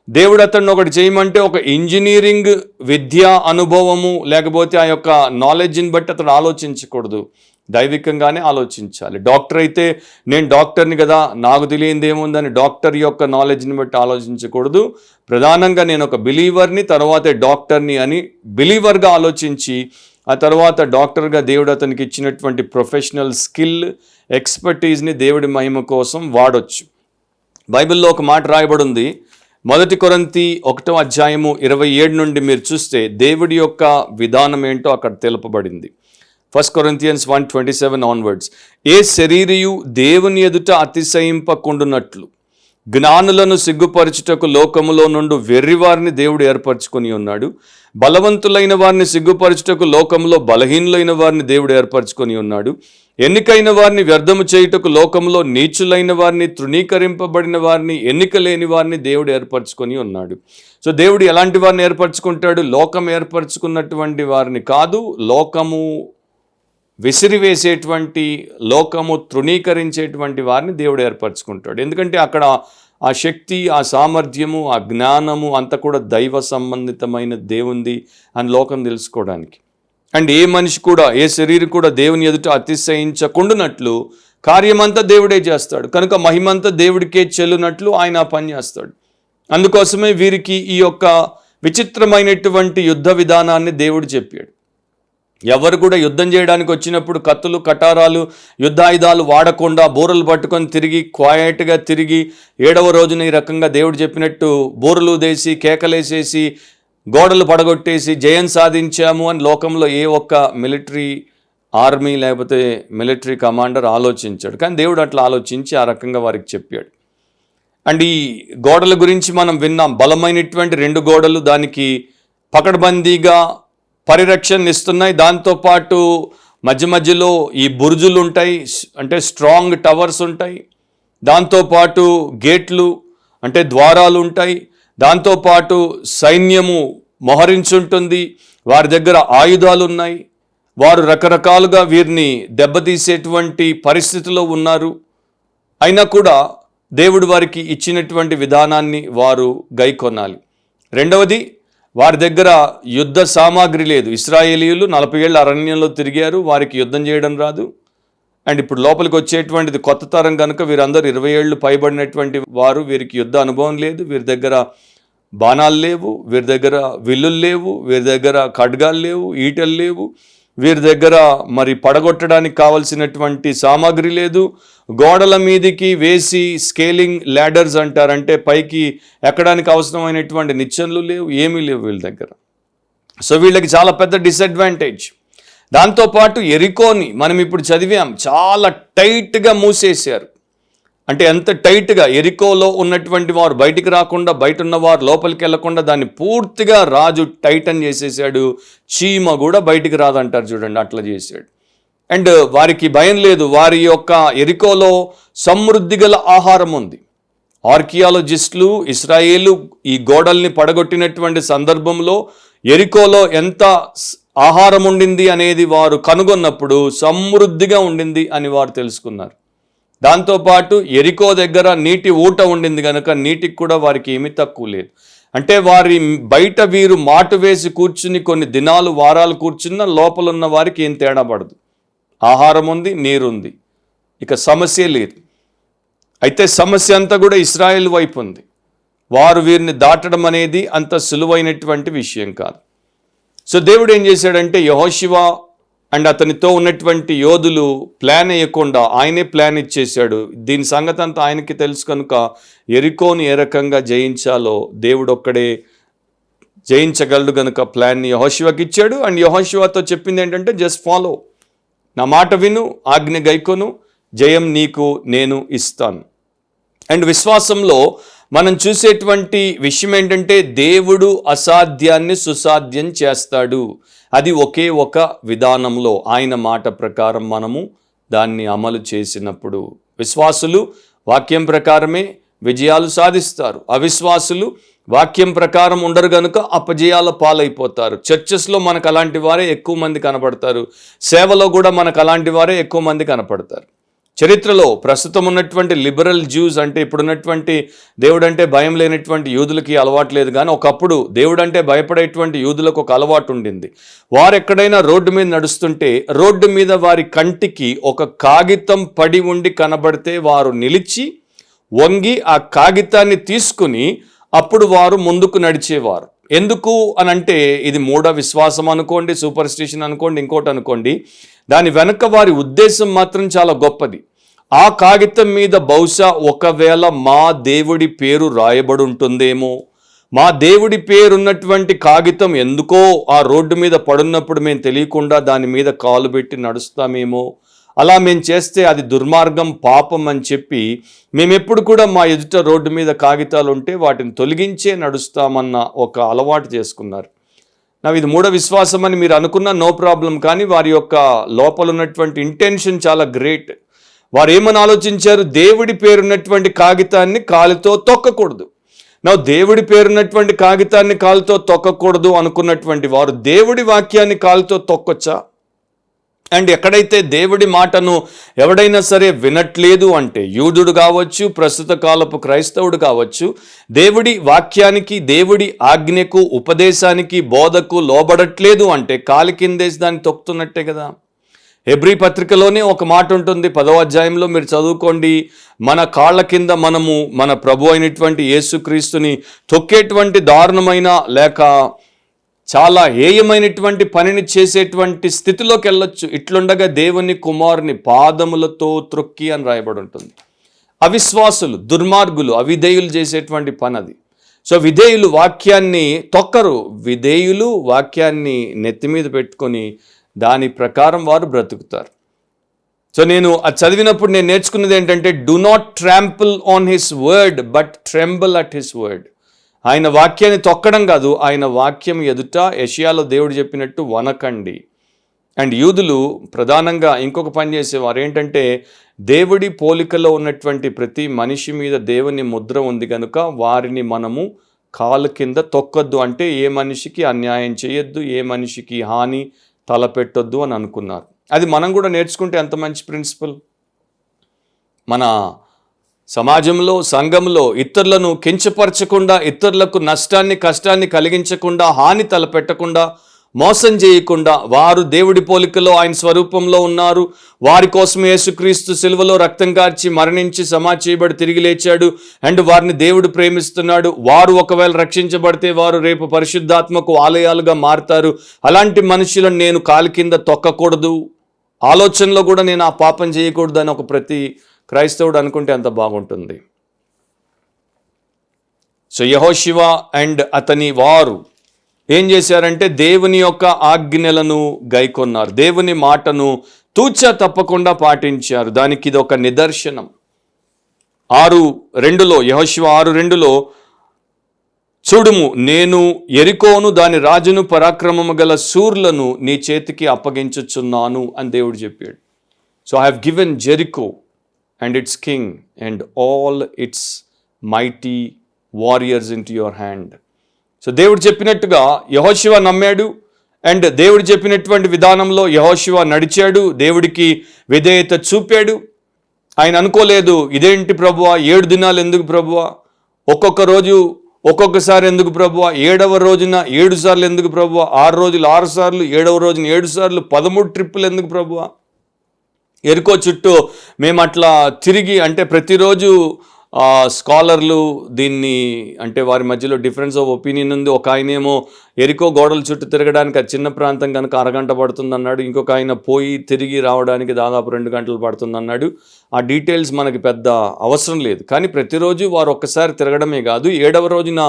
దేవుడు అతన్ని ఒకటి చేయమంటే ఒక ఇంజనీరింగ్ విద్య అనుభవము లేకపోతే ఆ యొక్క నాలెడ్జ్ని బట్టి అతడు ఆలోచించకూడదు, దైవికంగానే ఆలోచించాలి. డాక్టర్ అయితే నేను డాక్టర్ని కదా, నాకు తెలియంది ఏముందని డాక్టర్ యొక్క నాలెడ్జ్ని బట్టి ఆలోచించకూడదు. ప్రధానంగా నేను ఒక బిలీవర్ని, తర్వాతే డాక్టర్ని అని బిలీవర్గా ఆలోచించి ఆ తర్వాత డాక్టర్గా దేవుడు అతనికి ఇచ్చినటువంటి ప్రొఫెషనల్ స్కిల్, ఎక్స్పర్టీస్ని దేవుడి మహిమ కోసం వాడొచ్చు. బైబిల్లో ఒక మాట రాయబడి ఉంది, 1 కొరింథీ 1:27 నుండి మీరు చూస్తే దేవుడి యొక్క విధానం ఏంటో అక్కడ తెలుపబడింది. 1 Corinthians 1:27 ఆన్వర్డ్స్. ఏ శరీరియు దేవుని ఎదుట అతిశయింపకుండునట్లు జ్ఞానులను సిగ్గుపరచుటకు లోకములో నుండి వెర్రివారిని దేవుడు ఏర్పరచుకొని ఉన్నాడు. బలవంతులైన వారిని సిగ్గుపరచుటకు లోకములో బలహీనులైన వారిని దేవుడు ఏర్పరచుకొని ఉన్నాడు. ఎన్నికైన వారిని వ్యర్థము చేయుటకు లోకంలో నీచులైన వారిని, తృణీకరింపబడిన వారిని, ఎన్నిక లేని వారిని దేవుడు ఏర్పరచుకొని ఉన్నాడు. సో దేవుడు ఎలాంటి వారిని ఏర్పరచుకుంటాడు? లోకం ఏర్పరచుకున్నటువంటి వారిని కాదు, లోకము విసిరివేసేటువంటి, లోకము తృణీకరించేటువంటి వారిని దేవుడు ఏర్పరచుకుంటాడు. ఎందుకంటే అక్కడ ఆ శక్తి, ఆ సామర్థ్యము, ఆ జ్ఞానము అంతా కూడా దైవ సంబంధితమైన దేవుంది అని లోకం తెలుసుకోవడానికి. అండ్ ఏ మనిషి కూడా, ఏ శరీరం కూడా దేవుని ఎదుట అతిశయించకుండానట్లు కార్యమంతా దేవుడే చేస్తాడు. కనుక మహిమంతా దేవుడికే చెల్లునట్లు ఆయన ఆ పని చేస్తాడు. అందుకోసమే వీరికి ఈ యొక్క విచిత్రమైనటువంటి యుద్ధ విధానాన్ని దేవుడు చెప్పాడు. ఎవరు కూడా యుద్ధం చేయడానికి వచ్చినప్పుడు కత్తులు, కటారాలు, యుద్ధాయుధాలు వాడకుండా బూరలు పట్టుకొని తిరిగి క్వాయట్గా తిరిగి 7వ రోజున ఈ రకంగా దేవుడు చెప్పినట్టు బూరలు దేసి కేకలేసేసి గోడలు పడగొట్టేసి జయం సాధించాము అని లోకంలో ఏ ఒక్క మిలిటరీ ఆర్మీ లేకపోతే మిలిటరీ కమాండర్ ఆలోచించాడు. కానీ దేవుడు అట్లా ఆలోచించి ఆ రకంగా వారికి చెప్పాడు. అండ్ ఈ గోడల గురించి మనం విన్నాం. బలమైనటువంటి 2 గోడలు దానికి పకడ్బందీగా పరిరక్షణ ఇస్తున్నాయి. దాంతోపాటు మధ్య మధ్యలో ఈ బురుజులు ఉంటాయి, అంటే స్ట్రాంగ్ టవర్స్ ఉంటాయి. దాంతోపాటు గేట్లు అంటే ద్వారాలు ఉంటాయి. దాంతోపాటు సైన్యము మోహరించుంటుంది. వారి దగ్గర ఆయుధాలు ఉన్నాయి. వారు రకరకాలుగా వీరిని దెబ్బతీసేటువంటి పరిస్థితిలో ఉన్నారు. అయినా కూడా దేవుడు వారికి ఇచ్చినటువంటి విధానాన్ని వారు గైకొనాలి. రెండవది, వారి దగ్గర యుద్ధ సామాగ్రి లేదు. ఇశ్రాయేలీయులు 40 ఏళ్ళ అరణ్యంలో తిరిగారు, వారికి యుద్ధం చేయడం రాదు. అండ్ ఇప్పుడు లోపలికి వచ్చేటువంటిది కొత్త తరం కనుక వీరందరూ 20 ఏళ్ళు పైబడినటువంటి వారు, వీరికి యుద్ధ అనుభవం లేదు. వీరి దగ్గర బాణాలు లేవు, వీరి దగ్గర విల్లులు లేవు, వీరి దగ్గర ఖడ్గాలు లేవు, ఈటలు లేవు, వీరి దగ్గర మరి పడగొట్టడానికి కావలసినటువంటి సామాగ్రి లేదు. గోడల మీదికి వేసి స్కేలింగ్ ల్యాడర్స్ అంటారంటే పైకి ఎక్కడానికి అవసరమైనటువంటి నిచ్చెనలు లేవు, ఏమీ లేవు వీళ్ళ దగ్గర. సో వీళ్ళకి చాలా పెద్ద డిసడ్వాంటేజ్. దాంతోపాటు ఎరికోని మనం ఇప్పుడు చదివాం, చాలా టైట్గా మూసేశారు. అంటే ఎంత టైట్గా, ఎరికోలో ఉన్నటువంటి వారు బయటికి రాకుండా, బయట ఉన్నవారు లోపలికి వెళ్లకుండా దాన్ని పూర్తిగా రాజు టైటన్ చేసేసాడు. చీమ కూడా బయటికి రాదంటారు చూడండి, అట్లా చేశాడు. అండ్ వారికి భయం లేదు. వారి యొక్క ఎరికోలో సమృద్ధి గల ఆహారం ఉంది. ఆర్కియాలజిస్టులు ఇశ్రాయేలు ఈ గోడల్ని పడగొట్టినటువంటి సందర్భంలో ఎరికోలో ఎంత ఆహారం ఉండింది అనేది వారు కనుగొన్నప్పుడు సమృద్ధిగా ఉండింది అని వారు తెలుసుకున్నారు. దాంతోపాటు ఎరికో దగ్గర నీటి ఊట ఉండింది కనుక నీటికి కూడా వారికి ఏమీ తక్కువ లేదు. అంటే వారి బయట వీరు మాటు వేసి కూర్చుని కొన్ని దినాలు వారాలు కూర్చున్న లోపల ఉన్న వారికి ఏం తేడా పడదు. ఆహారం ఉంది, నీరుంది, ఇక సమస్య లేదు. అయితే సమస్య అంతా కూడా ఇశ్రాయేల్ వైపు ఉంది. వారు వీరిని దాటడం అనేది అంత సులువైనటువంటి విషయం కాదు. సో దేవుడు ఏం చేశాడంటే యెహోషువ అండ్ అతనితో ఉన్నటువంటి యోధులు ప్లాన్ వేయకుండా ఆయనే ప్లాన్ ఇచ్చేశాడు. దీని సంగతి అంతా ఆయనకి తెలుసు కనుక ఎరికోని ఏ రకంగా జయించాలో దేవుడు ఒక్కడే జయించగలడు కనుక ప్లాన్ని యెహోషువకి ఇచ్చాడు. అండ్ యెహోషువతో చెప్పింది ఏంటంటే జస్ట్ ఫాలో, నా మాట విను, ఆజ్ఞ గైకొను, జయం నీకు నేను ఇస్తాను. అండ్ విశ్వాసంలో మనం చూసేటువంటి విషయం ఏంటంటే దేవుడు అసాధ్యాన్ని సుసాధ్యం చేస్తాడు. అది ఒకే ఒక విధానంలో ఆయన మాట ప్రకారం మనము దాన్ని అమలు చేసినప్పుడు విశ్వాసులు వాక్యం ప్రకారమే విజయాలు సాధిస్తారు. అవిశ్వాసులు వాక్యం ప్రకారం ఉండరు కనుక అపజయాల పాలైపోతారు. చర్చెస్లో మనకు అలాంటి వారే ఎక్కువ మంది కనపడతారు. సేవలో కూడా మనకు అలాంటి వారే ఎక్కువ మంది కనపడతారు. చరిత్రలో ప్రస్తుతం ఉన్నటువంటి లిబరల్ జ్యూస్, అంటే ఇప్పుడున్నటువంటి దేవుడు అంటే భయం లేనటువంటి యూదులకి అలవాటు లేదు, కానీ ఒకప్పుడు దేవుడు అంటే భయపడేటువంటి యూదులకు ఒక అలవాటు ఉండింది. వారు ఎక్కడైనా రోడ్డు మీద నడుస్తుంటే రోడ్డు మీద వారి కంటికి ఒక కాగితం పడి ఉండి కనబడితే వారు నిలిచి వంగి ఆ కాగితాన్ని తీసుకుని అప్పుడు వారు ముందుకు నడిచేవారు. ఎందుకు అనంటే ఇది మూఢ విశ్వాసం అనుకోండి, సూపర్ స్టిషన్ అనుకోండి, ఇంకోటి అనుకోండి, దాని వెనక వారి ఉద్దేశం మాత్రం చాలా గొప్పది. ఆ కాగితం మీద బహుశా ఒకవేళ మా దేవుడి పేరు రాయబడి ఉంటుందేమో, మా దేవుడి పేరున్నటువంటి కాగితం ఎందుకో ఆ రోడ్డు మీద పడున్నప్పుడు మేము తెలియకుండా దాని మీద కాలు పెట్టి నడుస్తామేమో, అలా మేము చేస్తే అది దుర్మార్గం, పాపం అని చెప్పి మేమెప్పుడు కూడా మా ఎదుట రోడ్డు మీద కాగితాలు ఉంటే వాటిని తొలగించే నడుస్తామన్న ఒక అలవాటు చేసుకున్నారు. ఇది మూఢ విశ్వాసం అని మీరు అనుకున్నా నో ప్రాబ్లం, కానీ వారి యొక్క లోపల ఉన్నటువంటి ఇంటెన్షన్ చాలా గ్రేట్. వారు ఏమని ఆలోచించారు? దేవుడి పేరున్నటువంటి కాగితాన్ని కాలితో తొక్కకూడదు. దేవుడి పేరున్నటువంటి కాగితాన్ని కాలుతో తొక్కకూడదు అనుకున్నటువంటి వారు దేవుడి వాక్యాన్ని కాలుతో తొక్కొచ్చా? అండ్ ఎక్కడైతే దేవుడి మాటను ఎవడైనా సరే వినట్లేదు అంటే, యూదుడు కావచ్చు, ప్రస్తుత కాలపు క్రైస్తవుడు కావచ్చు, దేవుడి వాక్యానికి, దేవుడి ఆజ్ఞకు, ఉపదేశానికి, బోధకు లోబడట్లేదు అంటే కాలి కిందేసి దాన్ని తొక్కుతున్నట్టే కదా. హెబ్రీ పత్రికలోనే ఒక మాట ఉంటుంది, 10వ అధ్యాయంలో మీరు చదువుకోండి. మన కాళ్ళ కింద మనము మన ప్రభు అయినటువంటి యేసుక్రీస్తుని తొక్కేటువంటి దారుణమైన లేక చాలా హేయమైనటువంటి పనిని చేసేటువంటి స్థితిలోకి వెళ్ళొచ్చు. ఇట్లుండగా దేవుని కుమారుని పాదములతో త్రొక్కి అని రాయబడి ఉంటుంది. అవిశ్వాసులు, దుర్మార్గులు, అవిధేయులు చేసేటువంటి పని అది. సో విధేయులు వాక్యాన్ని తొక్కరు, విధేయులు వాక్యాన్ని నెత్తి మీద పెట్టుకొని దాని ప్రకారం వారు బ్రతుకుతారు. సో నేను అది చదివినప్పుడు నేను నేర్చుకున్నది ఏంటంటే, do not trample on his word but tremble at his word. ఆయన వాక్యాన్ని తొక్కడం కాదు, ఆయన వాక్యం ఎదుట యెషయాలో దేవుడు చెప్పినట్టు వనకండి. అండ్ యూదులు ప్రధానంగా ఇంకొక పని చేసేవారు ఏంటంటే, దేవుడి పోలికలో ఉన్నటువంటి ప్రతి మనిషి మీద దేవుని ముద్ర ఉంది కనుక వారిని మనము కాలు కింద తొక్కొద్దు. అంటే ఏ మనిషికి అన్యాయం చేయొద్దు, ఏ మనిషికి హాని తలపెట్టొద్దు అని అనుకున్నారు. అది మనం కూడా నేర్చుకుంటే ఎంత మంచి ప్రిన్సిపల్. మన సమాజంలో, సంఘంలో ఇతరులను కించపరచకుండా, ఇతరులకు నష్టాన్ని, కష్టాన్ని కలిగించకుండా, హాని తలపెట్టకుండా, మోసం చేయకుండా, వారు దేవుడి పోలికలో ఆయన స్వరూపంలో ఉన్నారు, వారి కోసం యేసుక్రీస్తు సిలువలో రక్తం కార్చి మరణించి సమాధి చేయబడి తిరిగి లేచాడు, అండ్ వారిని దేవుడు ప్రేమిస్తున్నాడు. వారు ఒకవేళ రక్షించబడితే వారు రేపు పరిశుద్ధాత్మకు ఆలయాలుగా మారుతారు. అలాంటి మనుషులను నేను కాలి కింద తొక్కకూడదు, ఆలోచనలో కూడా నేను ఆ పాపం చేయకూడదు అని ఒక ప్రతి క్రైస్తవుడు అనుకుంటే అంత బాగుంటుంది. సో యెహోషువ అండ్ అతని వారు ఏం చేశారంటే దేవుని యొక్క ఆజ్ఞలను గైకొన్నారు, దేవుని మాటను తూచా తప్పకుండా పాటించారు. దానికి ఇది ఒక నిదర్శనం. 6:2 యెహోషువ 6:2 చూడుము, నేను యెరికోను దాని రాజును పరాక్రమము గల శూర్లను నీ చేతికి అప్పగించుచున్నాను అని దేవుడు చెప్పాడు. So I have given Jericho and it's king and all it's mighty warriors in to your hand. So దేవుడు చెప్పినట్టుగా యెహోషువ నమ్మాడు అండ్ దేవుడు చెప్పినటువంటి విధానంలో యెహోషువ నడిచాడు, దేవుడికి విధేయత చూపాడు. ఆయన అనుకోలేదు, ఇదేంటి ప్రభువా 7 దినాలు ఎందుకు ప్రభువా, ఒక్కొక్క రోజు ఒక్కొక్కసారి ఎందుకు ప్రభువా, 7వ రోజున 7 సార్లు ఎందుకు ప్రభువా, 6 రోజులు 6 సార్లు, 7వ రోజున 7 సార్లు, 13 ట్రిప్పులు ఎందుకు ప్రభువా. ఎరుకో చుట్టూ మేము అట్లా తిరిగి, అంటే ప్రతిరోజు స్కాలర్లు దీన్ని, అంటే వారి మధ్యలో డిఫరెన్స్ ఆఫ్ ఒపీనియన్ ఉంది. ఒక ఆయనేమో ఎరికో గోడల చుట్టూ తిరగడానికి అది చిన్న ప్రాంతం కనుక అరగంట పడుతుంది అన్నాడు, ఇంకొక ఆయన పోయి తిరిగి రావడానికి దాదాపు 2 గంటలు పడుతుంది అన్నాడు. ఆ డీటెయిల్స్ మనకి పెద్ద అవసరం లేదు. కానీ ప్రతిరోజు వారు ఒక్కసారి తిరగడమే కాదు, 7వ రోజున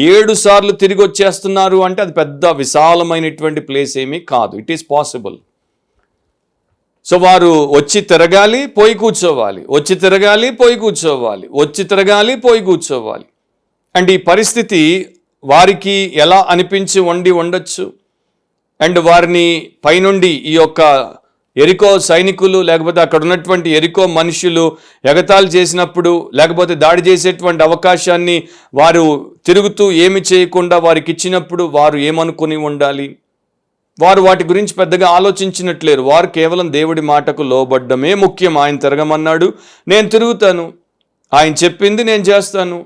7 సార్లు తిరిగి వచ్చేస్తున్నారు అంటే అది పెద్ద విశాలమైనటువంటి ప్లేస్ ఏమీ కాదు. It is possible. సో వారు వచ్చి తిరగాలి, పోయి కూర్చోవాలి, వచ్చి తిరగాలి, పోయి కూర్చోవాలి, వచ్చి తిరగాలి, పోయి కూర్చోవాలి. అండ్ ఈ పరిస్థితి వారికి ఎలా అనిపించి ఉండొచ్చు. అండ్ వారిని పైనుండి ఈ యొక్క ఎరికో సైనికులు లేకపోతే అక్కడ ఉన్నటువంటి ఎరికో మనుషులు ఎగతాళి చేసినప్పుడు, లేకపోతే దాడి చేసేటువంటి అవకాశాన్ని వారు తిరుగుతూ ఏమి చేయకుండా వారికి ఇచ్చినప్పుడు వారు ఏమనుకుని ఉండాలి. వారు వాటి గురించి పెద్దగా ఆలోచించినట్లేరు. వారు కేవలం దేవుడి మాటకు లోబడ్డమే ముఖ్యం. ఆయన తిరగమన్నాడు, నేను తిరుగుతాను, ఆయన చెప్పింది నేను చేస్తాను.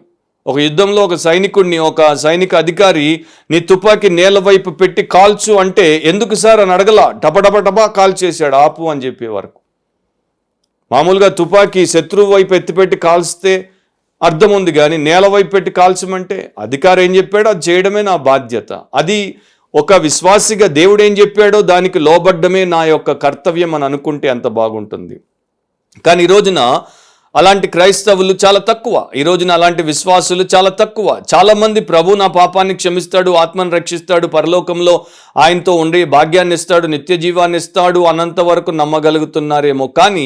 ఒక యుద్ధంలో ఒక సైనికుడిని, ఒక సైనిక అధికారి నీ తుపాకీ నేల వైపు పెట్టి కాల్చు అంటే ఎందుకు సార్ అని అడగలా, డబా కాల్చేశాడు, ఆపు అని చెప్పే వరకు. మామూలుగా తుపాకీ శత్రువు వైపు ఎత్తిపెట్టి కాల్స్తే అర్థం ఉంది, కానీ నేల వైపు పెట్టి కాల్చమంటే అధికారి ఏం చెప్పాడో అది చేయడమే నా బాధ్యత. అది ఒక విశ్వాసిగా దేవుడు ఏం చెప్పాడో దానికి లోబడ్డమే నా యొక్క కర్తవ్యం అని అనుకుంటే అంత బాగుంటుంది. కానీ ఈ రోజున అలాంటి క్రైస్తవులు చాలా తక్కువ, ఈ రోజున అలాంటి విశ్వాసులు చాలా తక్కువ. చాలామంది ప్రభు నా పాపాన్ని క్షమిస్తాడు, ఆత్మను రక్షిస్తాడు, పరలోకంలో ఆయనతో ఉండే భాగ్యాన్ని ఇస్తాడు, నిత్య జీవాన్ని ఇస్తాడు అనంత వరకు నమ్మగలుగుతున్నారేమో. కానీ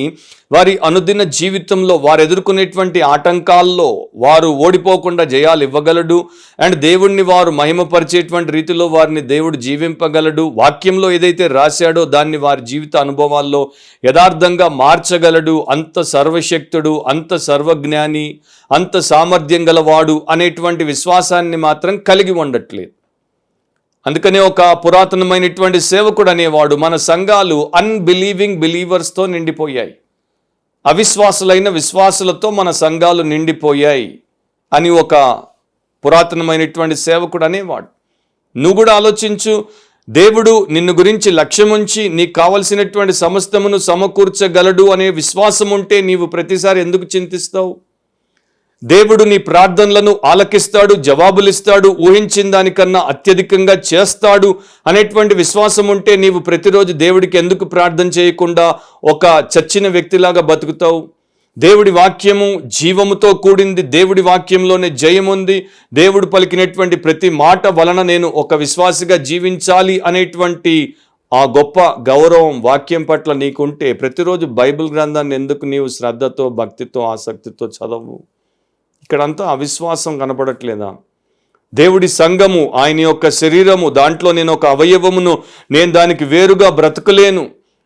వారి అనుదిన జీవితంలో వారు ఎదుర్కొనేటువంటి ఆటంకాల్లో వారు ఓడిపోకుండా జయాలు ఇవ్వగలడు. అండ్ దేవుణ్ణి వారు మహిమపరిచేటువంటి రీతిలో వారిని దేవుడు జీవింపగలడు. వాక్యంలో ఏదైతే రాశాడో దాన్ని వారి జీవిత అనుభవాల్లో యథార్థంగా మార్చగలడు. అంత సర్వశక్తుడు, అంత సర్వజ్ఞాని, అంత సామర్థ్యం గలవాడు అనేటువంటి విశ్వాసాన్ని మాత్రం కలిగి ఉండట్లేదు. అందుకనే ఒక పురాతనమైనటువంటి సేవకుడు అనేవాడు, మన సంఘాలు అన్బిలీవింగ్ బిలీవర్స్తో నిండిపోయాయి, అవిశ్వాసులైన విశ్వాసులతో మన సంఘాలు నిండిపోయాయి అని ఒక పురాతనమైనటువంటి సేవకుడు అనేవాడు. నువ్వు కూడా ఆలోచించు, దేవుడు నిన్ను గురించి లక్ష్యముంచి నీకు కావలసినటువంటి సమస్తమును సమకూర్చగలడు అనే విశ్వాసం ఉంటే నీవు ప్రతిసారి ఎందుకు చింతిస్తావు? దేవుడు నీ ప్రార్థనలను ఆలకిస్తాడు, జవాబులిస్తాడు, ఊహించిన దానికన్నా అత్యధికంగా చేస్తాడు అనేటువంటి విశ్వాసం ఉంటే నీవు ప్రతిరోజు దేవుడికి ఎందుకు ప్రార్థన చేయకుండా ఒక చచ్చిన వ్యక్తిలాగా బతుకుతావు? దేవుడి వాక్యము జీవముతో కూడింది, దేవుడి వాక్యంలోనే జయం ఉంది. దేవుడు పలికినటువంటి ప్రతి మాట వలన నేను ఒక విశ్వాసిగా జీవించాలి అనేటువంటి ఆ గొప్ప గౌరవం వాక్యం పట్ల నీకుంటే ప్రతిరోజు బైబిల్ గ్రంథాన్ని ఎందుకు నీవు శ్రద్ధతో, భక్తితో, ఆసక్తితో చదవు? ఇక్కడంతా అవిశ్వాసం కనపడట్లేదా? దేవుడి సంఘము, ఆయన యొక్క శరీరము, దాంట్లో నేను ఒక అవయవమును, నేను దానికి వేరుగా బ్రతకలేను,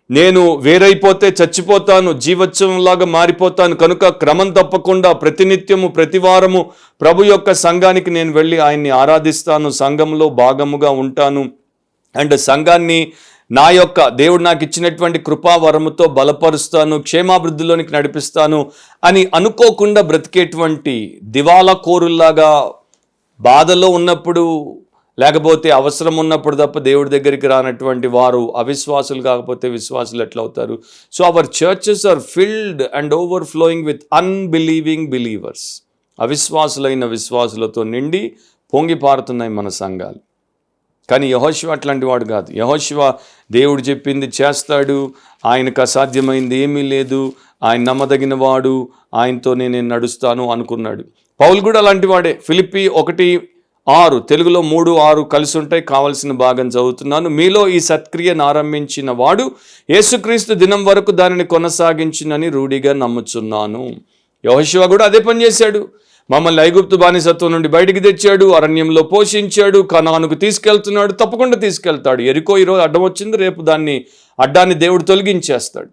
నేను వేరైపోతే చచ్చిపోతాను, జీవోత్సవంలాగా మారిపోతాను. కనుక క్రమం తప్పకుండా ప్రతినిత్యము ప్రతివారము ప్రభు యొక్క సంఘానికి నేను వెళ్ళి ఆయన్ని ఆరాధిస్తాను, సంఘంలో భాగముగా ఉంటాను. అండ్ సంఘాన్ని నా యొక్క దేవుడు నాకు ఇచ్చినటువంటి కృపావరముతో బలపరుస్తాను, క్షేమాభివృద్ధిలోనికి నడిపిస్తాను అని అనుకోకుండా బ్రతికేటువంటి దివాలా కోరుల్లాగా బాధలో ఉన్నప్పుడు లేకపోతే అవసరం ఉన్నప్పుడు తప్ప దేవుడి దగ్గరికి రానటువంటి వారు అవిశ్వాసులు కాకపోతే విశ్వాసులు ఎట్లా అవుతారు? So our churches are filled and overflowing with unbelieving believers. అవిశ్వాసులైన విశ్వాసులతో నిండి పొంగి పారుతున్నాయి మన సంఘాలు. కానీ యెహోషువ అట్లాంటి వాడు కాదు. యెహోషువ దేవుడు చెప్పింది చేస్తాడు, ఆయనకు అసాధ్యమైంది ఏమీ లేదు, ఆయన నమ్మదగిన వాడు, ఆయనతోనే నేను నడుస్తాను అనుకున్నాడు. పౌలు కూడా అలాంటి వాడే. ఫిలిప్పీ 1 6 తెలుగులో 3, 6 కలిసి ఉంటాయి. కావలసిన భాగం చదువుతున్నాను. మీలో ఈ సత్క్రియను ఆరంభించిన వాడు యేసుక్రీస్తు దినం వరకు దానిని కొనసాగించునని రూఢిగా నమ్ముచున్నాను. యెహోషువ కూడా అదే పని చేశాడు. మమ్మల్ని ఐగుప్తు బానిసత్వం నుండి బయటికి తెచ్చాడు, అరణ్యంలో పోషించాడు, కనానుకు తీసుకెళ్తున్నాడు, తప్పకుండా తీసుకెళ్తాడు. ఎరికో ఈరోజు అడ్డం వచ్చింది, రేపు అడ్డాన్ని దేవుడు తొలగించేస్తాడు.